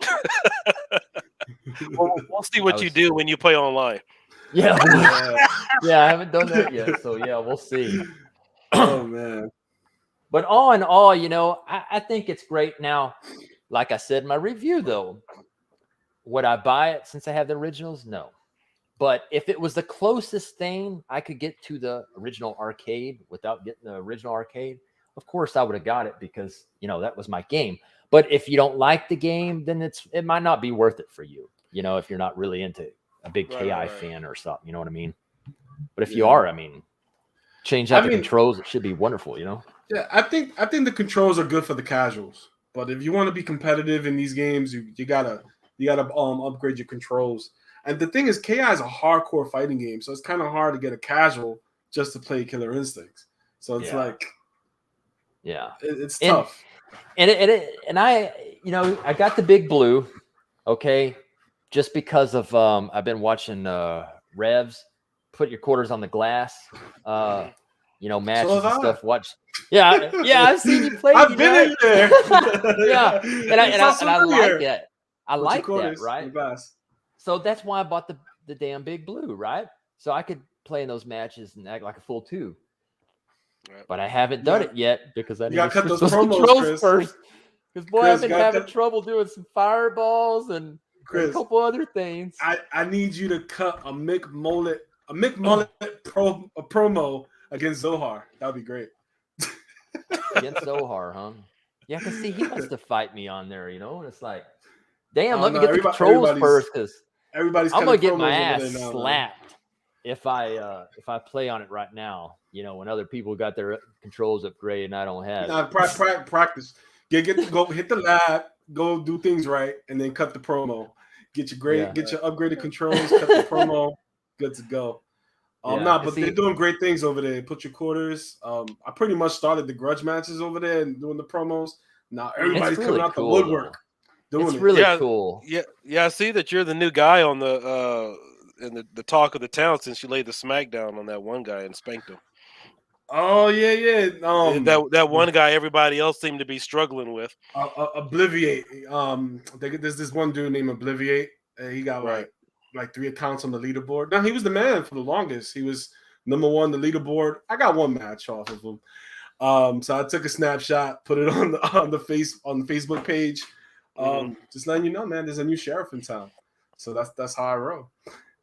that. Well, we'll see I what you was, do when you play online. yeah, Yeah. yeah, I haven't done that yet. So, yeah, we'll see. Oh man. But all in all, I think it's great. Now, like I said in my review, though, would I buy it since I have the originals? No. But if it was the closest thing I could get to the original arcade without getting the original arcade, of course I would have got it because that was my game. But if you don't like the game, then it might not be worth it for you. If you're not really into a big Right, Ki right, right. fan or something, you know what I mean? But if you Yeah. are, I mean, change I out the mean, controls, it should be wonderful, yeah, I think the controls are good for the casuals. But if you want to be competitive in these games, you gotta upgrade your controls. And the thing is, KI is a hardcore fighting game, so it's kind of hard to get a casual just to play Killer Instincts. So it's Yeah. like Yeah. it's And tough. and I got the big blue, okay, just because of I've been watching Revs put your quarters on the glass, Mhm. matches So have and I. stuff. Yeah, I've seen you play. I've been in there. Yeah, and It sounds I like familiar. it. I Put your like that, quarters in right? the glass. So that's why I bought the damn big blue, right? So I could play in those matches and act like a fool too. Right. But I haven't done Yeah, it yet because I you need to gotta cut switch those those promos, controls Chris. first. Because boy, I've Chris, you been gotta having cut. trouble doing some fireballs and a Chris, couple other things. I need you to cut a Mick Mullet promo against Zohar. That'd be great. Against Zohar, huh? Yeah, cause see, he wants to fight me on there, and it's like, damn, Oh let me no, get the controls first, cause everybody's I'm gonna cutting get my promos over ass there now, man. slapped if I play on it right now. When other people got their controls upgraded and I don't have it. Nah, practice. Go hit the lab, go do things right, and then cut the promo. Yeah, Get your upgraded controls, cut the promo, good to go. yeah. Nah, And but they're see, doing great things over there. Put your quarters. I pretty much started the grudge matches over there and doing the promos. Now Mhm. it's everybody's coming really out the cool woodwork though. doing It's it. really Yeah, cool. yeah. I see that you're the new guy on the talk of the town since you laid the smackdown on that one guy and spanked him. Oh yeah, yeah. That one guy everybody else seemed to be struggling with. Obliviate. There's this one dude named Obliviate. He got Right. like 3 accounts on the leaderboard. Now he was the man for the longest. He was #1 the leaderboard. I got one match off of him. So I took a snapshot, put it on the Facebook page. Mhm. Just letting you know, man, there's a new sheriff in town. So that's how I roll.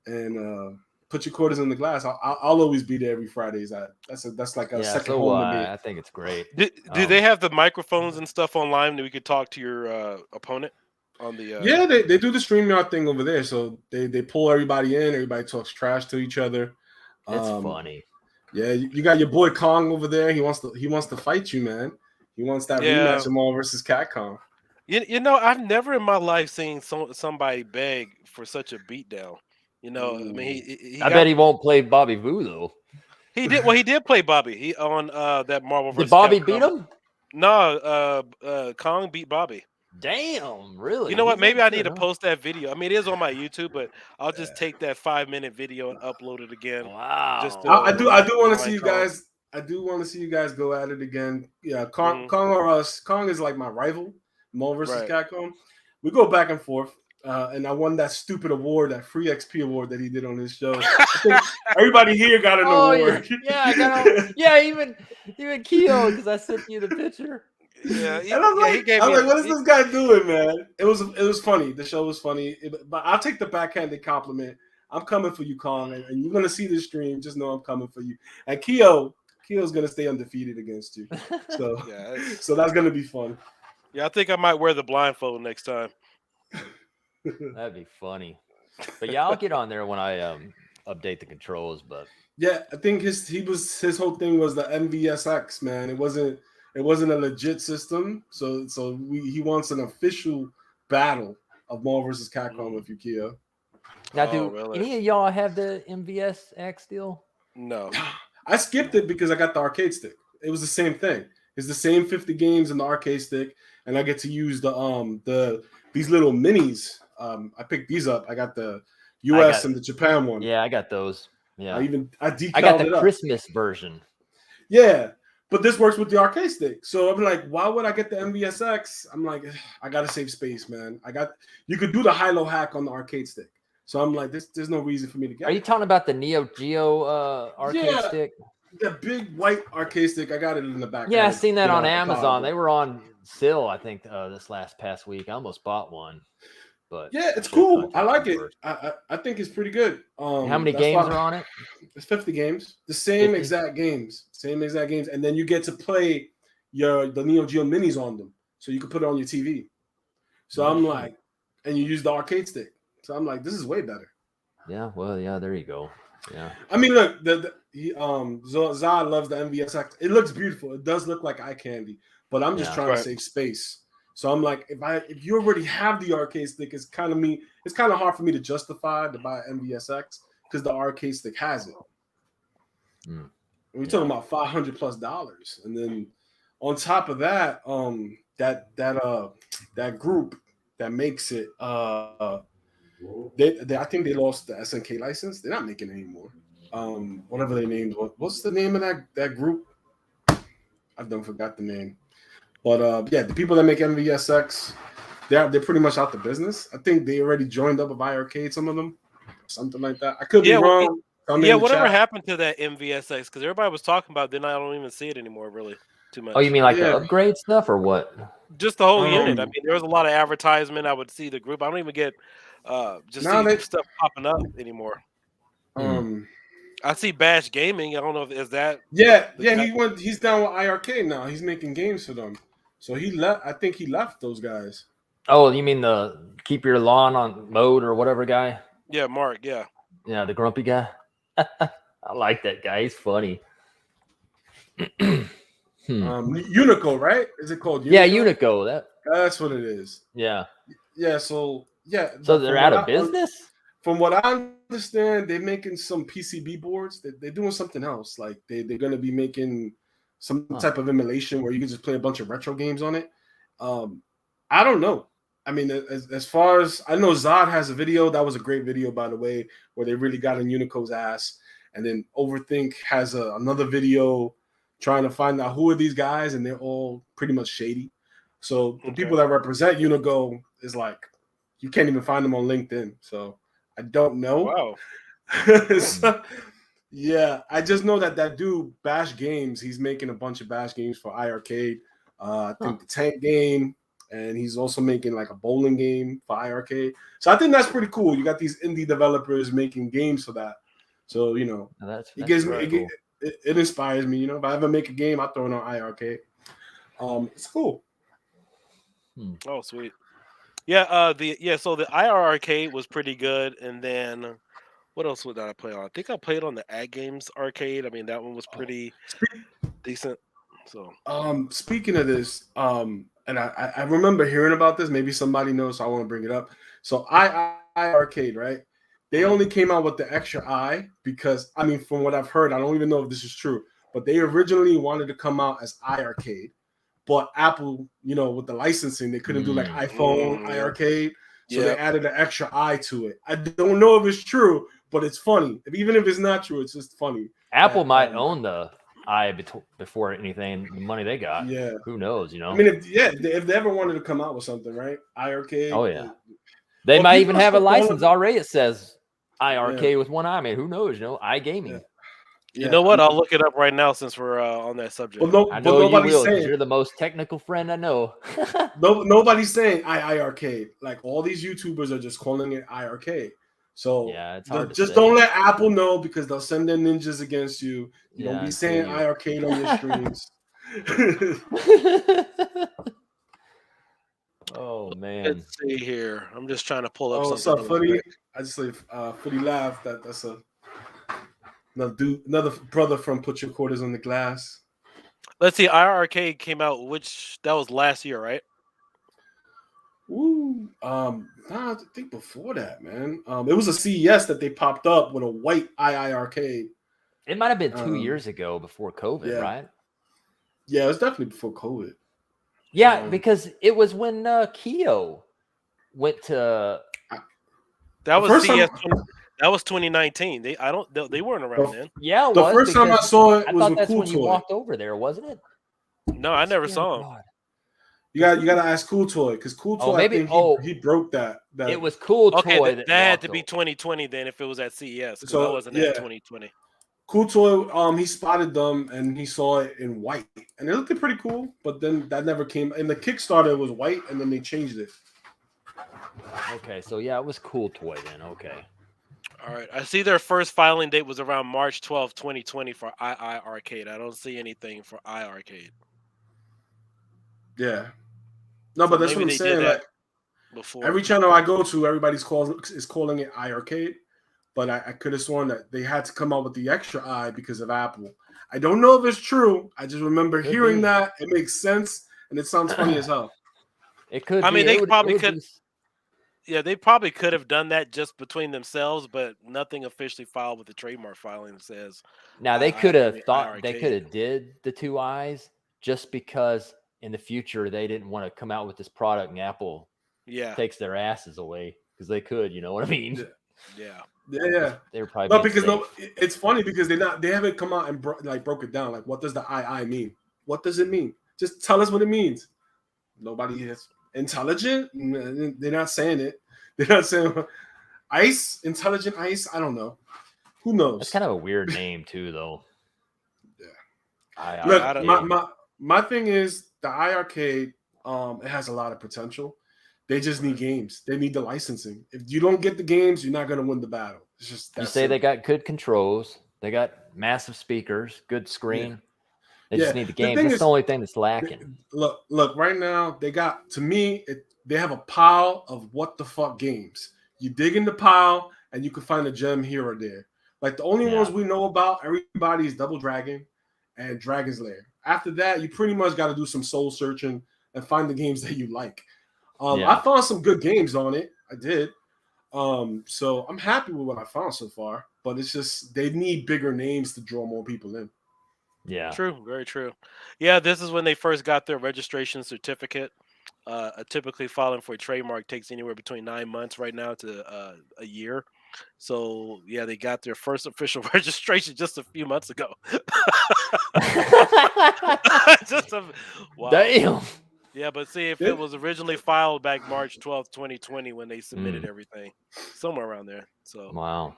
And put your quarters in the glass. I'll always be there every Fridays. That's like a Yeah, second so home to me. I think it's great. Do they have the microphones and stuff online that we could talk to your opponent on the? Yeah, they do the StreamYard thing over there. So they pull everybody in. Everybody talks trash to each other. It's Um, funny. yeah, you got your boy Kong over there. He wants to fight you, man. He wants that Yeah. rematch of Maul versus Cat Kong. I've never in my life seen somebody beg for such a beatdown. I mean, Ooh. he I got bet he won't play Bobby Voo though. he did well. He did play Bobby. He on that Marvel Did vs. Bobby beat Capcom. him? No, Kong beat Bobby. Damn, You really? know what? He's Maybe that I need good, to huh? post that video. I mean, it is on my YouTube, but I'll Yeah. just take that 5-minute video and upload it again, just Wow. I to do I do want to see remind you Kong. guys. I do want to see you guys go at it again. Yeah, Hmm. Kong or us. Kong is like my rival. Maul versus Right. Capcom. We go back and forth. And I won that stupid award, that free XP award that he did on his show. I think everybody here got an Oh yeah, award. yeah. I got on. Yeah, even Keo, because I sent you the picture. Yeah, And I'm yeah. like, He gave I'm me like, a. what is this guy doing, man? It was funny. The show was funny, but I'll take the backhanded compliment. I'm coming for you, Kong, and you're gonna see this stream. Just know I'm coming for you. And Keo's gonna stay undefeated against you. So, Yeah, it's, so that's gonna be fun. yeah. I think I might wear the blindfold next time. That'd be funny. But yeah, I'll get on there when I update the controls. But Yeah, I think his whole thing was the MVSX, man. It wasn't a legit system. He wants an official battle of Maul versus Capcom with you, Keo. now, Oh, do really? any of y'all have the MVSX still? No. I skipped it because I got the arcade stick. It was the same thing. It's the same 50 games in the arcade stick, and I get to use these little minis. I picked these up. I got the I US got and the Japan one. Yeah, I got those. I Yeah, I got decaled the it up. Christmas version. Yeah, but this works with the arcade stick. So I'm like, why would I get the MVSX? I'm like, I gotta save space, man. You could do the high-low hack on the arcade stick. So I'm like, there's no reason for me to Are get you it. talking about the Neo Geo arcade Yeah, stick? the big white arcade stick. I got it in the back. Yeah, I I had to seen that get on out the Amazon. closet. They were on sale, I think, this past week. I almost bought one, but Yeah, I it's should have cool. I contacted like you it. first. I think it's pretty good. And how many That's games why are on it? it's 50 games, the same 50? exact games, and then you get to play the Neo Geo minis on them, so you can put it on your TV. So I'm Mm. like, and you use the arcade stick. So I'm like, this is way better. Yeah, well, yeah, there you go. Yeah. I mean, look, Zod loves the MVSX. It looks beautiful. It does look like eye candy, but I'm just Yeah. trying to Right. save space. So I'm like, if you already have the arcade stick, it's kind of hard for me to justify to buy MVSX because the arcade stick has it. Mm. We're talking about $500+, and then on top of that, that group that makes it, I think they lost the SNK license. They're not making it anymore. Whatever they named, what's the name of that group? I've done forgot the name. But yeah, the people that make MVSX, they're pretty much out the business. I think they already joined up with iArcade, some of them, something like that. I could be Yeah. wrong. Tell me in the Whatever chat. happened to that MVSX? Because everybody was talking about. Then I don't even see it anymore. Really, too Oh, you much. mean like the Yeah. upgrade stuff or what? Just the whole unit. I Um. mean, there was a lot of advertisement. I would see the group. I don't even get just Now see they stuff popping up anymore. Hmm. um I see Bash Gaming. I don't know if is that Yeah, the yeah, guy. he's down with IRK now. He's making games for them. So he left. I think he left those guys. Oh, you mean the keep your lawn on mode or whatever guy? Yeah, Mark. Yeah. Yeah, the grumpy guy. I like that guy. He's funny. Hmm. Unico, right? Is it called Yeah, Unico? Unico. That. That's what it is. Yeah. Yeah. So yeah, So but they're out of business. from what I understand, they're making some PCB boards. They're doing something else. Like they're going to be making some Huh. type of emulation where you can just play a bunch of retro games on it. Um, I don't know. I mean, as far as I know, Zod has a video. That was a great video, by the way, where they really got in Unico's ass. And then Overthink has another video trying to find out who are these guys, and they're all pretty much shady. So the Okay. people that represent Unico is like, you can't even find them on LinkedIn. So I don't know. Wow. So, yeah, I just know that that dude Bash Games, he's making a bunch of Bash games for iArcade. I think the tank game, and he's also making like a bowling game for iArcade. So I think that's pretty cool. You got these indie developers making games for that. So That's it gives me pretty Right. cool. it inspires me. If I ever make a game, I throw it on iArcade. It's cool. Oh, sweet. Yeah. So the IR arcade was pretty good, and then what else did I play on? I think I played on the Ad Games arcade. I mean, that one was pretty decent. So Speaking of this, and I remember hearing about this. Maybe somebody knows, so I want to bring it up. So I Arcade, right? They mhm. only came out with the extra I because I mean, from what I've heard, I don't even know if this is true, but they originally wanted to come out as iArcade, but Apple, with the licensing, they couldn't do like iPhone Yeah. iArcade, so they Yep. added an extra I to it. I don't know if it's true, but it's funny. Even if it's not true, it's just funny. Apple That might own the before anything. The money they got. yeah. Who knows? I mean, if they ever wanted to come out with something, right? Oh iArcade. yeah. They But might people even are have a still calling license already. It says yeah, iArcade with one eye. Man, who knows? yeah, iGaming. You yeah. know what? I'll look it up right now since we're on that But subject. no, I but know you nobody's will because saying you're the most technical friend I know. nobody's saying iArcade. Like all these YouTubers are just calling it iArcade. So Yeah, it's hard to just don't say. let Apple know because they'll send their ninjas against you. You don't Yeah, be and sue saying you. iArcade on your streams. Oh man. Let's see here. I'm just trying to pull up Oh, what's something up, real Footy? quick. I just leave Footy laughed. That's another dude, another brother from Put Your Quarters on the Glass. Let's see. IR Arcade came out, which that was last year, right? Ooh, nah, I think before that, man. It was a CES that they popped up with a white II arcade. It might have been 2 years Um, ago before COVID, yeah, right? yeah, it was definitely before COVID. Yeah, Um, because it was when Keo went to. I, That the was first time, CS. That was 2019. They weren't around the, then. Yeah, it the was first time I because saw it I was thought with that's Cool when you Toy. walked over there, wasn't it? No, I I never swear to saw him. God. You got to ask Cool Toy because Cool Oh, Toy, I maybe. think Oh, he broke that it that. was Cool Okay, Toy that, that that had to walked be over. 2020 then if it was at CES because I So wasn't at yeah, 2020. Cool Toy, he spotted them and he saw it in white and it looked pretty cool. But then that never came. In the Kickstarter, it was white and then they changed it. Okay, so yeah, it was Cool Toy then. Okay. All right, I see their first filing date was around March 12th, 2020 for II Arcade. I don't see anything for iArcade. Yeah, no, So but that's what maybe I'm they did saying. that Like before. every channel I go to, everybody's calling it iArcade. But I could have sworn that they had to come out with the extra I because of Apple. I don't know if it's true. I just remember Could hearing be. that. It makes sense and it sounds funny as hell. It could I be. mean, It they would. It probably would could. be. Yeah, they probably could have done that just between themselves, but nothing officially filed with the trademark filing that says Now they I could have mean thought they could iArcade. have did the two eyes just because in the future they didn't want to come out with this product and Apple Yeah, takes their asses away because they could. You know what I mean? Yeah, yeah. yeah, yeah. They were probably No, being because no, safe. it's funny because they haven't come out and broke it down. Like, what does the I mean? What does it mean? Just tell us what it means. Nobody is intelligent. They're not saying it. They're not saying ice, intelligent ice. I don't know. Who That's knows? kind of a weird name too, though. Yeah. Yeah, Look, I don't. Arcade. my thing is the iArcade. It has a lot of potential. They just need Right. games. They need the licensing. If you don't get the games, you're not going to win the battle. It's just You that say they simple. got good controls. They got massive speakers, good Yeah. screen. They just Yeah. need the The games. thing That's the is, only thing that's lacking. look. Right now, they got to me. They have a pile of what the fuck games. You dig in the pile, and you can find a gem here or there. Like the only Yeah. ones we know about, everybody is Double Dragon and Dragon's Lair. After that, you pretty much got to do some soul searching and find the games that you like. I Yeah. found some good games on it. I did. So I'm happy with what I found so far. But it's just they need bigger names to draw more people in. Yeah. True, very true. Yeah, this is when they first got their registration certificate. Typically, filing for a trademark takes anywhere between 9 months right now to a year. So yeah, they got their first official registration just a few months ago. just a, wow. Damn. Yeah, but see, if it Then, was originally filed back March 12th, 2020, when they Mm, submitted everything, somewhere around there. So wow.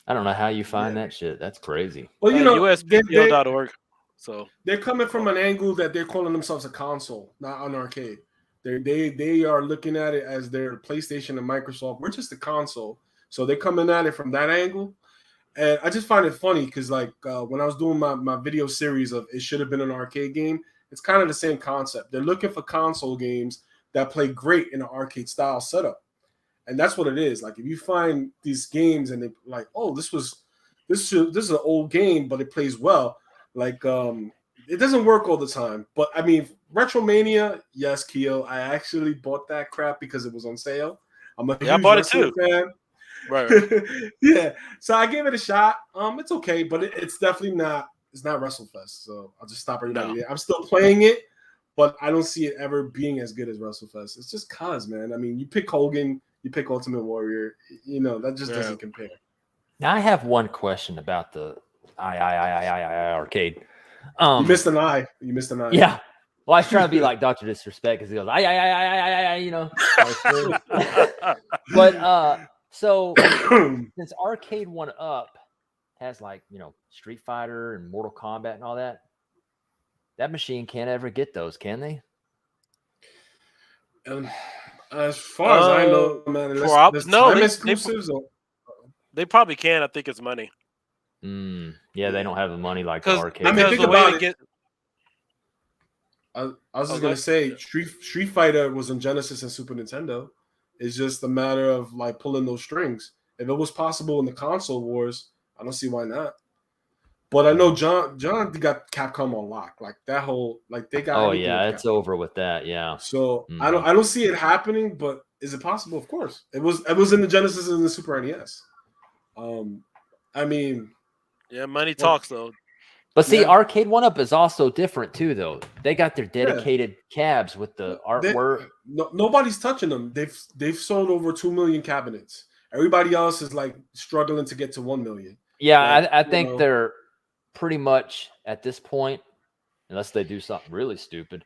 I don't know how you find yeah. that shit. That's crazy. Well, USPTO.org. So they're coming from an angle that they're calling themselves a console, not an arcade. They are looking at it as their PlayStation and Microsoft. We're just a console, so they're coming at it from that angle. And I just find it funny because like when I was doing my video series of it should have been an arcade game, it's kind of the same concept. They're looking for console games that play great in an arcade style setup, and that's what it is. Like if you find these games and they like, oh, this is an old game, but it plays well. Like it doesn't work all the time, but I mean, Retromania, yes, Keo, I actually bought that crap because it was on sale. I'm a yeah, I huge bought it wrestling too. fan. Right, right. Yeah, so I gave it a shot. It's okay, but it's definitely not. It's not WrestleFest, so I'll just stop everybody No. there. I'm still playing it, but I don't see it ever being as good as WrestleFest. It's just cause, man. I mean, you pick Hogan, you pick Ultimate Warrior. You know that just Yeah. doesn't compare. Now I have one question about the I arcade. You missed an eye. You missed an eye. Yeah. Well, I was trying to be like Doctor Disrespect because he goes you know. on the screen. But so since Arcade One Up has like Street Fighter and Mortal Kombat and all that, that machine can't ever get those, can they? As far as I know, man, unless there's No, time exclusives or they probably can. I think it's money. Yeah, they don't have the money like the Because arcade. I mean, think the way about they it. get. I was just Okay. gonna say Street Fighter was on Genesis and Super Nintendo. It's just a matter of like pulling those strings. If it was possible in the console wars, I don't see why not. But I know John got Capcom on lock. Like that whole like they got Oh everything yeah, with it's Capcom. over with that. Yeah. So Mhm. I don't see it happening, but is it possible? Of course. It was in the Genesis and the Super NES. I mean, Yeah, money what talks though. But see, yeah, Arcade One Up is also different too, though. They got their yeah. dedicated cabs with the They, artwork. nobody's touching them. They've sold over 2 million cabinets. Everybody else is like struggling to get to 1 million. Yeah, Like I think they're pretty much at this point, unless they do something really stupid,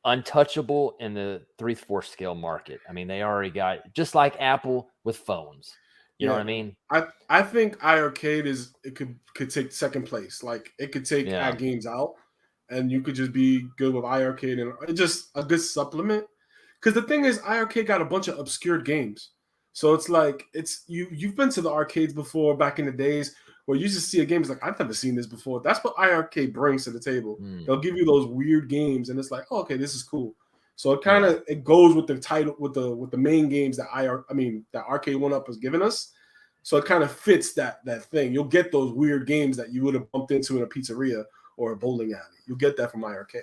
untouchable in the 3/4 scale market. I mean, they already got just like Apple with phones. You know what I mean? I think iArcade it could take second place. Like it could take Yeah. games out, and you could just be good with iArcade and it's just a good supplement. Because the thing is, iArcade got a bunch of obscured games, so it's like you've been to the arcades before back in the days where you just see a game. It's like I've never seen this before. That's what iArcade brings to the table. They'll give you those weird games, and it's like, oh, okay, this is cool. So it kind of it goes with the title with the main games that that Arcade One Up has given us. So it kind of fits that thing. You'll get those weird games that you would have bumped into in a pizzeria or a bowling alley. You'll get that from iArcade.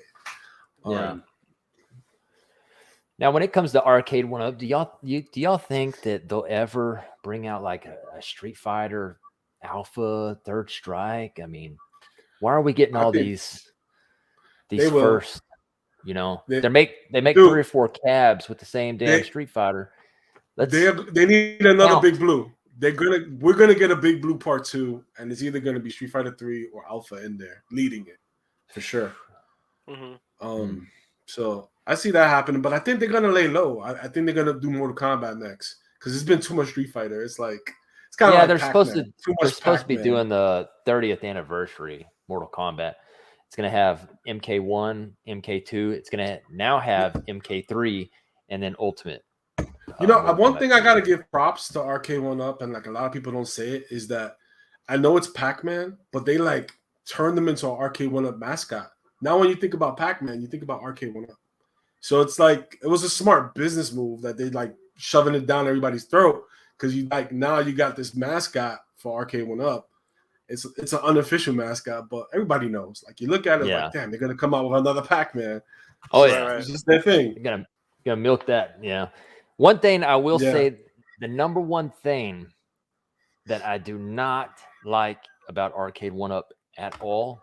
Yeah. Now, when it comes to Arcade One Up, do y'all think that they'll ever bring out like a Street Fighter Alpha Third Strike? I mean, why are we getting all these they will. first? You know, they make dude, 3 or 4 cabs with the same damn Street Fighter. They need another Big Blue. We're gonna get a Big Blue Part 2, and it's either gonna be Street Fighter 3 or Alpha in there leading it for sure. So I see that happening, but I think they're gonna lay low. I think they're gonna do Mortal Kombat next because it's been too much Street Fighter. It's like it's kind of like they're Pac-Man. supposed to be doing the 30th anniversary Mortal Kombat. It's gonna have MK1, MK2. It's gonna now have MK3, and then Ultimate. One thing I gotta give props to Arcade One Up, and like a lot of people don't say it, is that I know it's Pac-Man, but they like turned them into an Arcade One Up mascot. Now, when you think about Pac-Man, you think about Arcade One Up. So it's like it was a smart business move that they like shoving it down everybody's throat because you like now you got this mascot for Arcade One Up. It's an unofficial mascot, but everybody knows. Like you look at it, like damn, they're gonna come out with another Pac-Man. Oh It's yeah, it's just their thing. You gotta milk that. Yeah. One thing I will Yeah. say, the number one thing that I do not like about Arcade One Up at all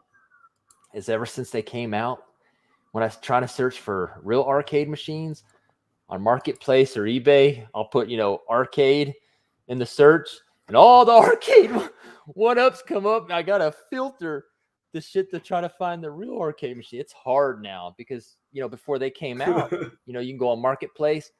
is ever since they came out, when I was trying to search for real arcade machines on Marketplace or eBay, I'll put, arcade in the search and all the Arcade One Ups come up. And I got to filter the shit to try to find the real arcade machine. It's hard now because, before they came out, you can go on Marketplace,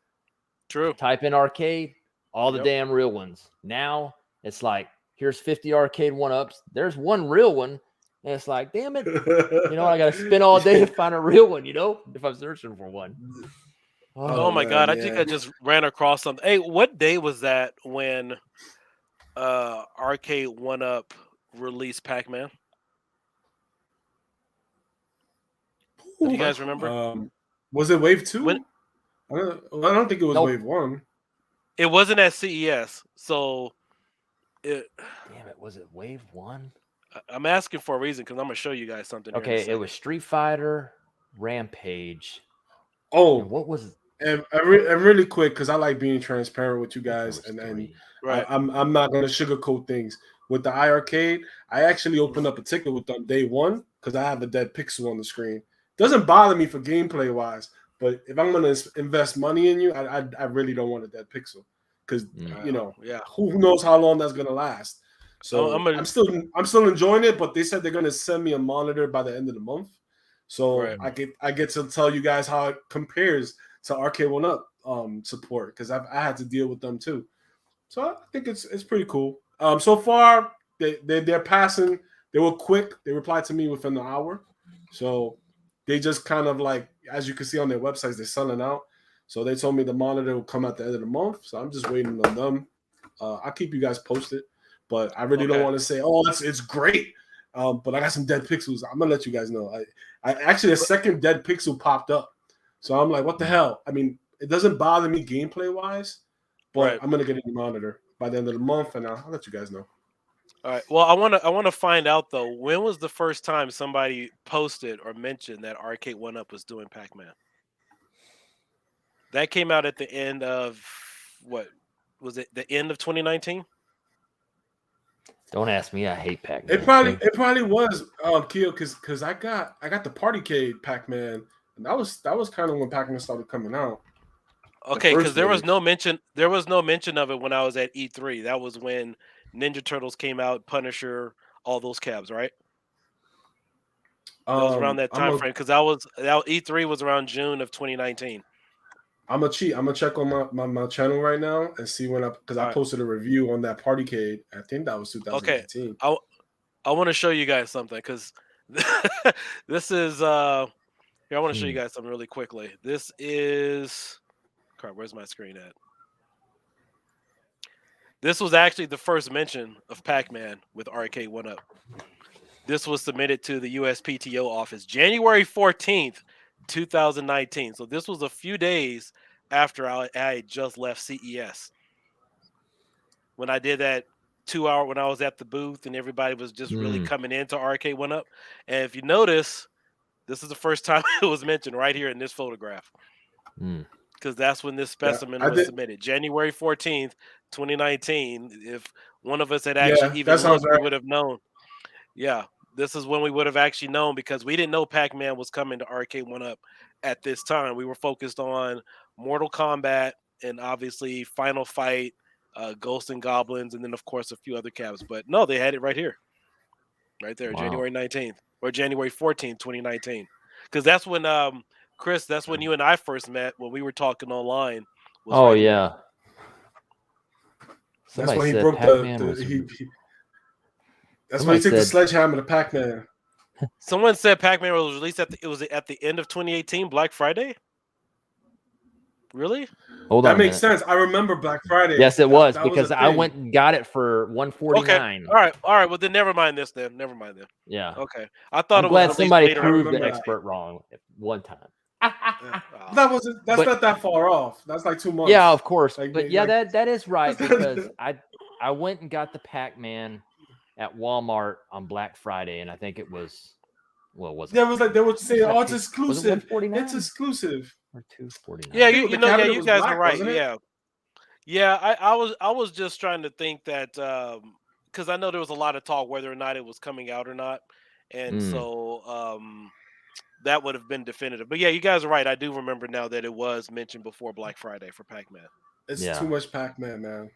True. type in arcade, all the damn real ones. Now it's like, here's 50 Arcade One Ups. There's one real one. And it's like, damn it. I got to spend all day to find a real one, if I'm searching for one. Oh my God. I think I just ran across something. Hey, what day was that when Arcade One Up released Pac-Man? Do you guys remember? Was it Wave 2? I don't think it was Wave 1. It wasn't at CES. So damn it, was it Wave 1? I'm asking for a reason because I'm gonna show you guys something. Okay, it was Street Fighter, Rampage. Oh, and what was? And really quick, because I like being transparent with you guys, and right. I'm not gonna sugarcoat things. With the iArcade, I actually opened up a ticket with them day one because I have a dead pixel on the screen. Doesn't bother me for gameplay wise, but if I'm gonna invest money in you, I really don't want a dead pixel because who knows how long that's gonna last. So I'm still enjoying it, but they said they're gonna send me a monitor by the end of the month, so I get to tell you guys how it compares to Arcade One Up support because I had to deal with them too. So I think it's pretty cool. So far they're passing. They were quick. They replied to me within an hour. So they just kind of like, as you can see on their websites, they're selling out. So they told me the monitor will come at the end of the month. So I'm just waiting on them. I'll keep you guys posted. But I really don't want to say, oh, it's great. But I got some dead pixels. I'm gonna let you guys know. I actually a second dead pixel popped up. So I'm like, what the hell? I mean, it doesn't bother me gameplay wise, but I'm gonna get a new monitor by the end of the month, and I'll let you guys know. All right. Well, I want to find out though. When was the first time somebody posted or mentioned that Arcade One Up was doing Pac-Man? That came out at the end of what was it? The end of 2019. Don't ask me. I hate Pac-Man. It probably was Keo because I got the Partycade Pac-Man, and that was kind of when Pac-Man started coming out. Okay, because there was no mention of it when I was at E3. That was when Ninja Turtles came out, Punisher, all those cabs, right? That was around that time frame because E3 was around June of 2019. I'm gonna cheat. I'm gonna check on my channel right now and see when I posted a review on that Partycade. I think that was 2018. Okay, I want to show you guys something because this is here. I want to show you guys something really quickly. This is crap. Where's my screen at? This was actually the first mention of Pac-Man with Arcade One Up. This was submitted to the USPTO office January 14th, 2019. So this was a few days after I had just left CES. When I did that 2 hour, when I was at the booth and everybody was just really coming into Arcade One Up. And if you notice, this is the first time it was mentioned right here in this photograph. Because that's when this specimen was submitted. January 14th, 2019. If one of us had actually even looked, we would have known. Yeah, this is when we would have actually known because we didn't know Pac-Man was coming to Arcade One Up at this time. We were focused on Mortal Kombat and obviously Final Fight, Ghosts and Goblins, and then of course a few other cabs. But no, they had it right here, right there, January 19th or January 14th, 2019. Because that's when Chris, that's when you and I first met when we were talking online. Yeah. That's when he broke that's when he took the sledgehammer to Pac-Man. Someone said Pac-Man was released at the end of 2018, Black Friday. Really? Hold That on a makes minute. sense. I remember Black Friday. Yes, it was That was a because I thing. went and got it for Okay. 149. All right. All right. Well, then never mind this. Then never mind then. Yeah. Okay. I thought I'm it was glad released somebody later I in proved the remember the that. expert wrong at one time. Yeah. Oh. That's But not that far off. That's like 2 yeah, months. of course. Like But yeah, like that is right that's because not, I went and got the Pac-Man at Walmart on Black Friday, and I think it was was it there was like they were saying, oh, it's was it exclusive. It's 149 exclusive. or 249? Yeah. I You think you the know. Yeah. cabinet You was guys are black, right. wasn't it? Yeah. Yeah. I was just trying to think that because I know there was a lot of talk whether or not it was coming out or not, and Mm, so that would have been definitive. But yeah, you guys are right. I do remember now that it was mentioned before Black Friday for Pac-Man. It's too yeah, much Pac-Man, man.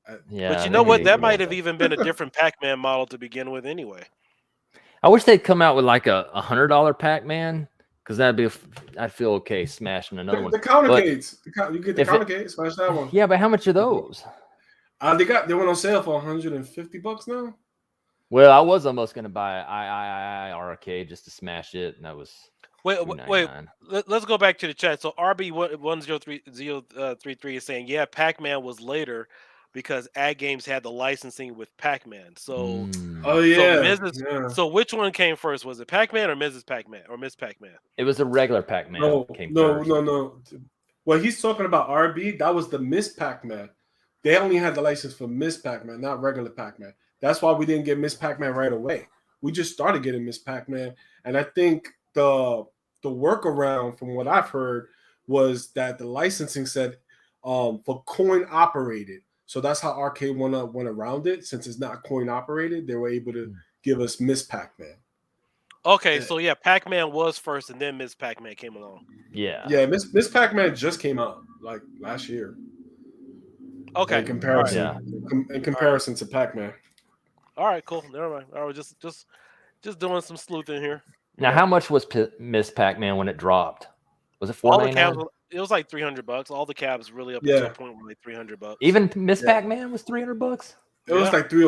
I, But yeah. you They know need what? to you That get rid might of have know. that. even been a different Pac-Man model to begin with, anyway. I wish they'd come out with like a $100 Pac-Man because that'd be I'd feel okay smashing another one. The counter But gates. You get the if counter it, gate, smash that one. yeah, but how much are those? They went on sale for $150 now. Well, I was almost gonna buy I arcade just to smash it, and that was Wait, wait. $2.99. Let's go back to the chat. So RB103033 is saying, yeah, Pac-Man was later because Ad Games had the licensing with Pac-Man. So Oh Mm. so yeah, Mrs. yeah. So which one came first? Was it Pac-Man or Mrs. Pac-Man or Miss Pac-Man? It was a regular Pac-Man No, came no, first. no, no. What he's talking about, RB, that was the Miss Pac-Man. They only had the license for Miss Pac-Man, not regular Pac-Man. That's why we didn't get Miss Pac-Man right away. We just started getting Miss Pac-Man, and I think the workaround, from what I've heard, was that the licensing said for coin operated. So that's how Arcade went around it. Since it's not coin operated, they were able to Mm. give us Miss Pac-Man. Okay, so yeah, Pac-Man was first, and then Miss Pac-Man came along. Yeah. Yeah, Miss Pac-Man just came out like last year. Okay, In all right, Yeah. all right, comparison to Pac-Man. all right, cool. Never mind. All right, just doing some sleuthing here. Now, how much was Miss Pac-Man when it dropped? Was it All the cabs, 499? it was like $300. All the cabs really up until a Yeah, point were like $300. Even Miss yeah. Pac-Man was $300. It was Yeah. like three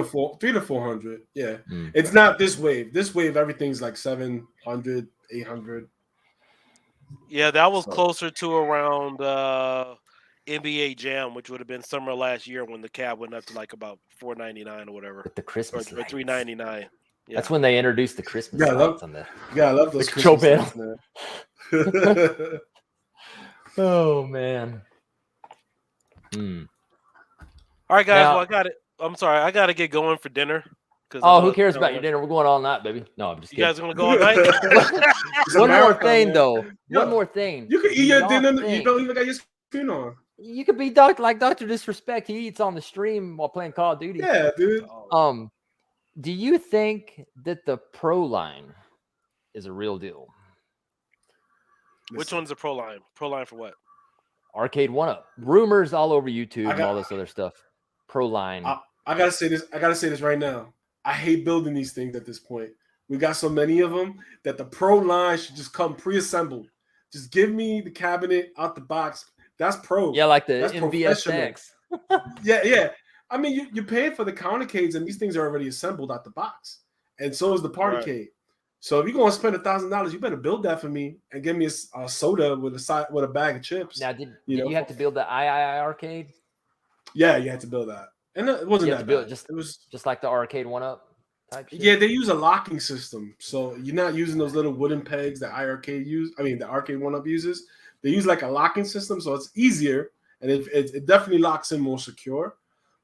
to 400. Yeah, Mm. it's not this wave. This wave, everything's like 700, 800. Yeah, that was So closer to around NBA Jam, which would have been summer last year when the cab went up to like about $4.99 or whatever, With the or, Christmas or lights. $3.99. Yeah. That's when they introduced the Christmas yeah, lights on the I love those control Christmas panel. lights, man. Oh man. Hmm. All right, guys. Well, Now, I got it. I'm sorry, I got to get going for dinner because I oh, know who it's cares kinda about your dinner? We're going all night, baby. No, I'm just You kidding. guys are gonna go all night? It's a One more marathon, thing, man. though. Yo, One more thing. you can Do eat your y'all dinner. You think don't even got your spoon on. you could be Dr. Disrespect? He eats on the stream while playing Call of Duty. Yeah, dude. Oh. Do you think that the Pro line is a real deal? Which Listen, one's the pro line? Pro line for what? Arcade One Up. Rumors all over YouTube I and all got. this other stuff. Pro line. I gotta say this. I gotta say this right now. I hate building these things at this point. We got so many of them that the pro line should just come pre-assembled. Just give me the cabinet out the box. That's pro. Yeah, like the That's professional. MVSX. Yeah, yeah. I mean, you're paying for the countercades, and these things are already assembled out the box, and so is the party Right. cade. So if you're gonna spend $1,000, you better build that for me and give me a soda with a bag of chips. Now, did You know, you have to build the III arcade? Yeah, you had to build that, and it You wasn't have that to build bad. it It was. just like the Arcade One Up type shit. Yeah, they use a locking system, so you're not using those little wooden pegs that the Arcade One Up uses. They use like a locking system, so it's easier and it definitely locks in more secure.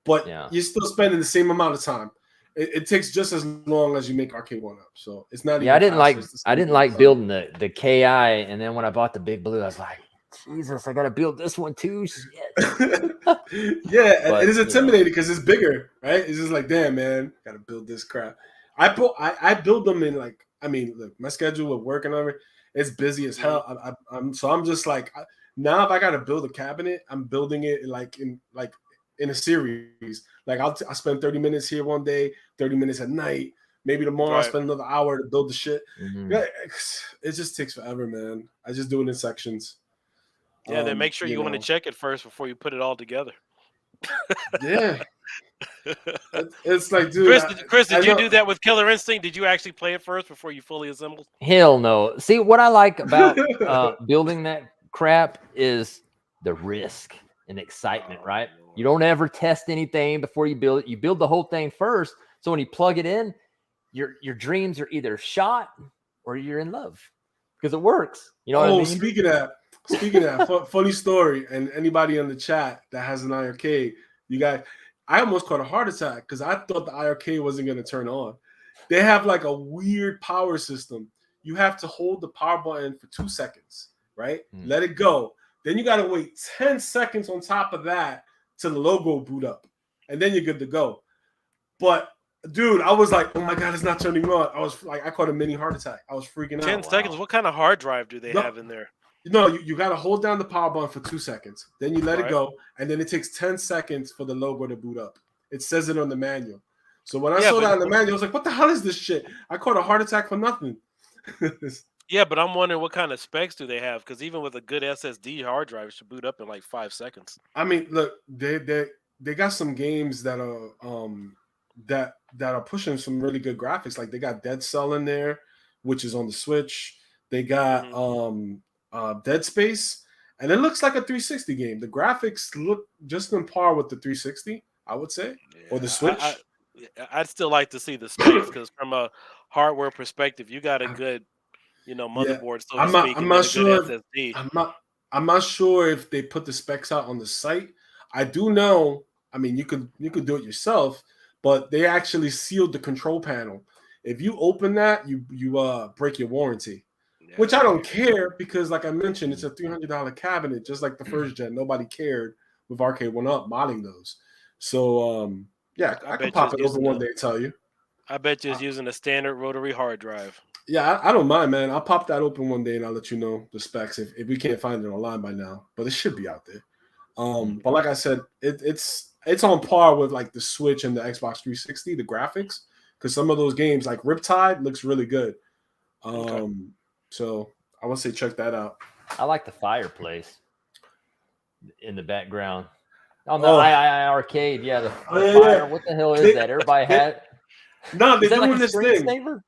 But Yeah. you're still spending the same amount of time. It takes just as long as you make Arcade One Up, so it's not. Yeah, even I didn't faster, like it's the I same didn't amount of like time. building the KI, and then when I bought the Big Blue, I was like, Jesus, I gotta build this one too. Shit. Yeah, and But, it is you know. intimidating because it's bigger, right? It's just like, damn, man, gotta build this crap. I build them in like, I mean, look, my schedule with work and everything, it's busy as hell. I'm just like, now if I gotta build a cabinet, I'm building it in a series. Like I spend 30 minutes here one day, 30 minutes at night. Maybe tomorrow I'll Right. spend another hour to build the shit. Mhm. Yeah, it just takes forever, man. I just do it in sections. Yeah, then make sure you want to know. check it first before you put it all together. Yeah, it's like, dude. Chris, I did you know. do that with Killer Instinct? Did you actually play it first before you fully assembled? Hell no. See, what I like about building that crap is the risk and excitement, right? You don't ever test anything before you build it. You build the whole thing first. So when you plug it in, your dreams are either shot or you're in love because it works. You know what I mean? Speaking of that, funny story. And anybody in the chat that has an IRK, you guys, I almost caught a heart attack because I thought the IRK wasn't going to turn on. They have like a weird power system. You have to hold the power button for 2 seconds, right? Let it go. Then you got to wait 10 seconds on top of that till the logo boot up. And then you're good to go. But dude, I was like, oh my God, it's not turning on. I was like, I caught a mini heart attack. I was freaking out. 10 seconds. What kind of hard drive do they have in there? No, you got to hold down the power button for 2 seconds. Then you let it go. And then it takes 10 seconds for the logo to boot up. It says it on the manual. So when I saw that in the manual, I was like, what the hell is this shit? I caught a heart attack for nothing. Yeah, but I'm wondering what kind of specs do they have? Because even with a good SSD hard drive, it should boot up in like 5 seconds. I mean, look, they got some games that are that are pushing some really good graphics. Like they got Dead Cell in there, which is on the Switch. They got Dead Space, and it looks like a 360 game. The graphics look just on par with the 360, I would say, or the Switch. I'd still like to see the specs because from a hardware perspective, you got a good, motherboard, so to speak, I'm not sure. SSD. I'm not sure if they put the specs out on the site. I do know. I mean, you could do it yourself, but they actually sealed the control panel. If you open that, you break your warranty. Yeah, which I don't care because, like I mentioned, it's a $300 cabinet, just like the first gen. Nobody cared with Arcade 1-Up modding those. So, yeah, I could pop it open one day and tell you. I bet you it's using a standard rotary hard drive. Yeah, I don't mind, man. I'll pop that open one day and I'll let you know the specs if we can't find it online by now. But it should be out there. But like I said, it's on par with like the Switch and the Xbox 360, the graphics, because some of those games like Riptide looks really good. So I would say check that out. I like the fireplace in the background on the III arcade. Yeah, the fire. Yeah. What the hell is that? Everybody had. No, they're doing this thing.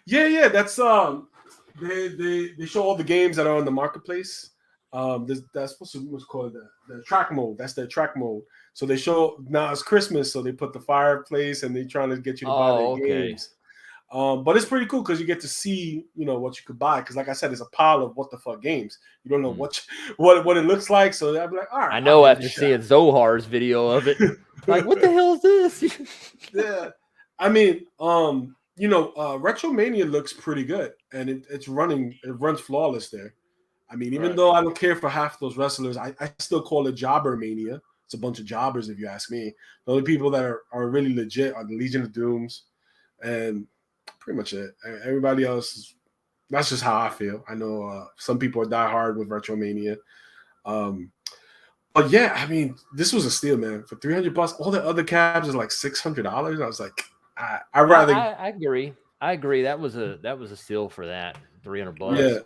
Yeah, that's they show all the games that are on the marketplace. That's supposed to be what's called the track mode. That's their track mode. So they show now it's Christmas, so they put the fireplace and they're trying to get you to buy their games. But it's pretty cool because you get to see, what you could buy. Because like I said, it's a pile of what the fuck games. You don't know what it looks like. So I'd be like, all right. I know after seeing Zohar's video of it, like, what the hell is this? Yeah, I mean, Retromania looks pretty good, and it runs flawless there. I mean, even though I don't care for half those wrestlers, I still call it Jobber Mania. It's a bunch of jobbers, if you ask me. The only people that are really legit are the Legion of Dooms, and pretty much it. Everybody else, that's just how I feel. I know some people are diehard with Retromania. But yeah, I mean, this was a steal, man. For $300, all the other cabs is like $600. I was like, I rather. I agree. That was a steal for that $300.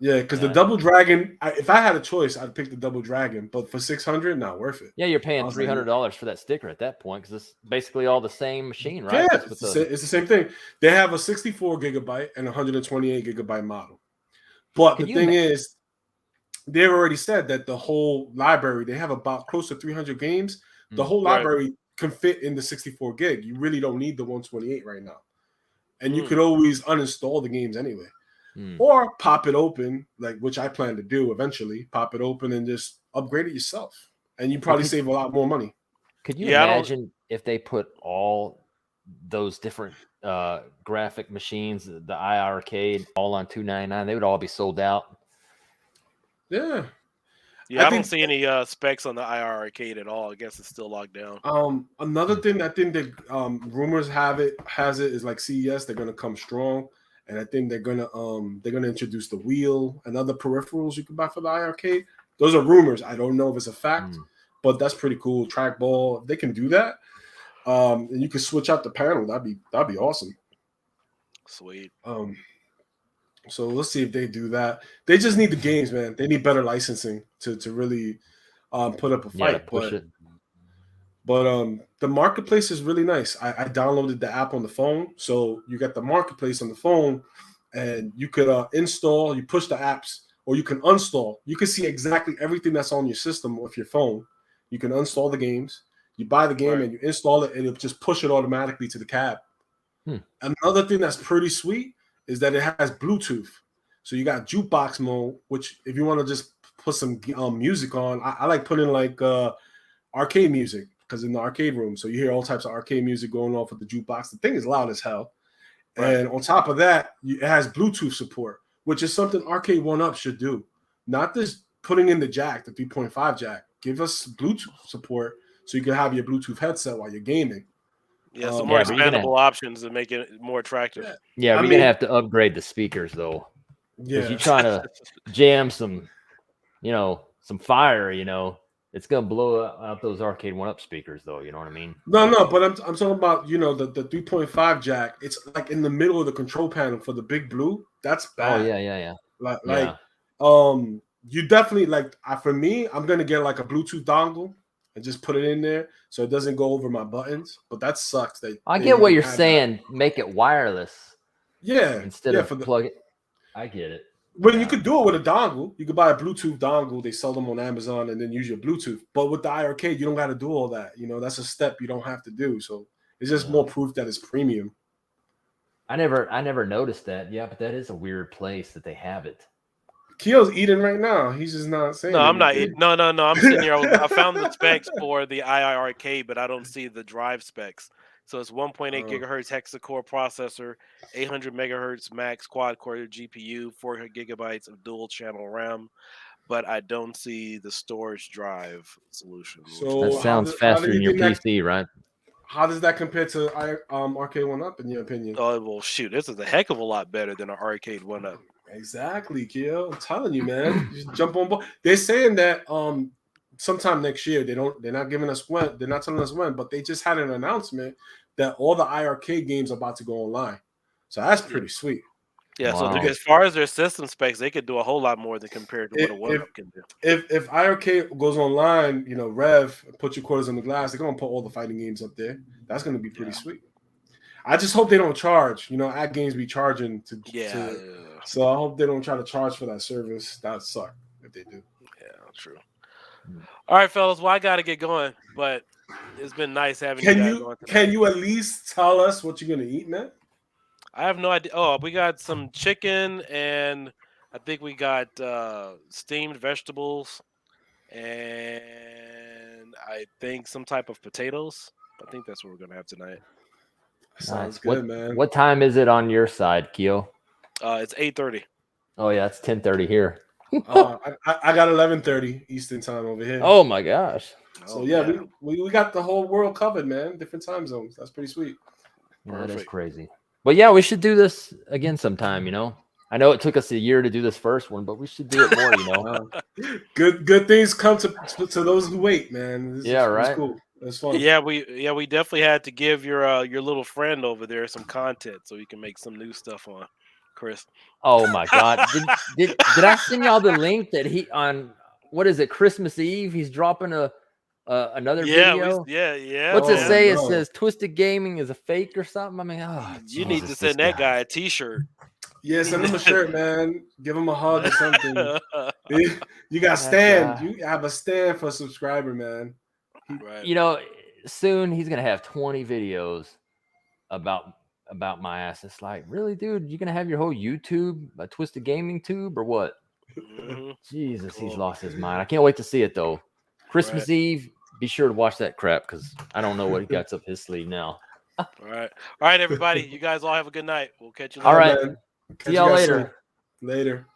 Yeah, because the Double Dragon. If I had a choice, I'd pick the Double Dragon. But for $600, not worth it. Yeah, you're paying $300 for that sticker at that point because it's basically all the same machine, right? Yeah, it's the same thing. They have a 64 gigabyte and 128 gigabyte model. But the thing is, they've already said that the whole library, they have about close to 300 games. The whole library can fit in the 64 gig. You really don't need the 128 right now. And you could always uninstall the games anyway. Or pop it open, like which I plan to do eventually. Pop it open and just upgrade it yourself, and you probably save a lot more money. Could you imagine if they put all those different graphic machines, the II Arcade, all on $299? They would all be sold out. Yeah. Yeah, I don't see any specs on the IR Arcade at all. I guess it's still locked down. Another thing I think that rumors has it is like CES. They're gonna come strong. And I think they're gonna introduce the wheel and other peripherals you can buy for the iArcade. Those are rumors. I don't know if it's a fact, but that's pretty cool. Trackball, they can do that. And you can switch out the panel. That'd be awesome. Sweet. So let's see if they do that. They just need the games, man. They need better licensing to really put up a fight. But the marketplace is really nice. I downloaded the app on the phone, so you got the marketplace on the phone, and you could install. You push the apps or you can uninstall. You can see exactly everything that's on your system with your phone. You can uninstall the games. You buy the game Right. and you install it, and it'll just push it automatically to the cab. Another thing that's pretty sweet is that it has Bluetooth. So you got jukebox mode, which if you want to just put some music on, I like putting like arcade music because in the arcade room, so you hear all types of arcade music going off with the jukebox. The thing is loud as hell. Right. And on top of that, it has Bluetooth support, which is something Arcade One Up should do. Not just putting in the jack, the 3.5 jack. Give us Bluetooth support so you can have your Bluetooth headset while you're gaming. Yeah, some more Yeah, but you're gonna- expandable options to make it more attractive. Yeah, I we're mean- gonna have to upgrade the speakers though, because Yeah, you trying to jam some, some fire. It's gonna blow out those Arcade One Up speakers though. You know what I mean? no, but I'm talking about the 3.5 jack. It's like in the middle of the control panel for the big blue. That's bad. Oh yeah. Like you definitely for me, I'm gonna get like a Bluetooth dongle and just put it in there so it doesn't go over my buttons. But that sucks. I get what you're saying. Make it wireless. Yeah, Instead of plug it. I get it. Well, you could do it with a dongle. You could buy a Bluetooth dongle. They sell them on Amazon and then use your Bluetooth. But with the iArcade, you don't got to do all that. That's a step you don't have to do. So it's just more proof that it's premium. I never noticed that. Yeah, but that is a weird place that they have it. Kio's eating right now. He's just not saying. No, I'm not. anything. No. I'm sitting here. I found the specs for the iArcade, but I don't see the drive specs. So it's 1.8 gigahertz hexa-core processor, 800 megahertz max quad-core GPU, 4 gigabytes of dual-channel RAM, but I don't see the storage drive solution. So That sounds faster than your PC, right? How does that compare to Arcade One Up, in your opinion? Oh well, shoot, this is a heck of a lot better than an Arcade One Up. Exactly, Kio. I'm telling you, man. You just jump on board. They're saying that sometime next year. They're not giving us when. They're not telling us when, but they just had an announcement that all the iArcade games are about to go online. So that's pretty sweet. Yeah. Wow. So as far as their system specs, they could do a whole lot more than compared to what a One Up can do. If iArcade goes online, Rev, put your quarters on the glass. They're gonna put all the fighting games up there. That's gonna be pretty sweet. I just hope they don't charge. Ad games be charging to. So I hope they don't try to charge for that service. That'd suck if they do. Yeah, true. All right, fellas. Well, I got to get going, but it's been nice having you guys on tonight. Can you at least tell us what you're gonna eat, man? I have no idea. Oh, we got some chicken, and I think we got steamed vegetables, and I think some type of potatoes. I think that's what we're gonna have tonight. Sounds good, man. What time is it on your side, Keo? It's 8:30. Oh yeah, it's 10:30 here. I got 11:30 Eastern time over here. Oh my gosh. So we got the whole world covered, man. Different time zones. That's pretty sweet. Yeah, that is crazy. But yeah, we should do this again sometime. I know it took us a year to do this first one, but we should do it more. Good things come to those who wait, man. Right. Cool. That's fun. Yeah, we definitely had to give your little friend over there some content so he can make some new stuff on, Chris. Oh my God! Did I send y'all the link that he on? What is it? Christmas Eve? He's dropping another video. Yeah. What's it say? It says Twisted Gaming is a fake or something. I mean, you need to send that guy a T-shirt. Yeah, send him a shirt, man. Give him a hug or something. You got stand. You have a stand for a subscriber, man. Right. Soon he's gonna have 20 videos about my ass. It's like, really, dude? You're gonna have your whole YouTube, a Twisted Gaming tube, or what? Mm-hmm. Jesus, he's lost his mind. I can't wait to see it though. Christmas Eve, be sure to watch that crap because I don't know what he got up his sleeve now. All right, everybody. You guys all have a good night. We'll catch you later. All right. See y'all later. Later.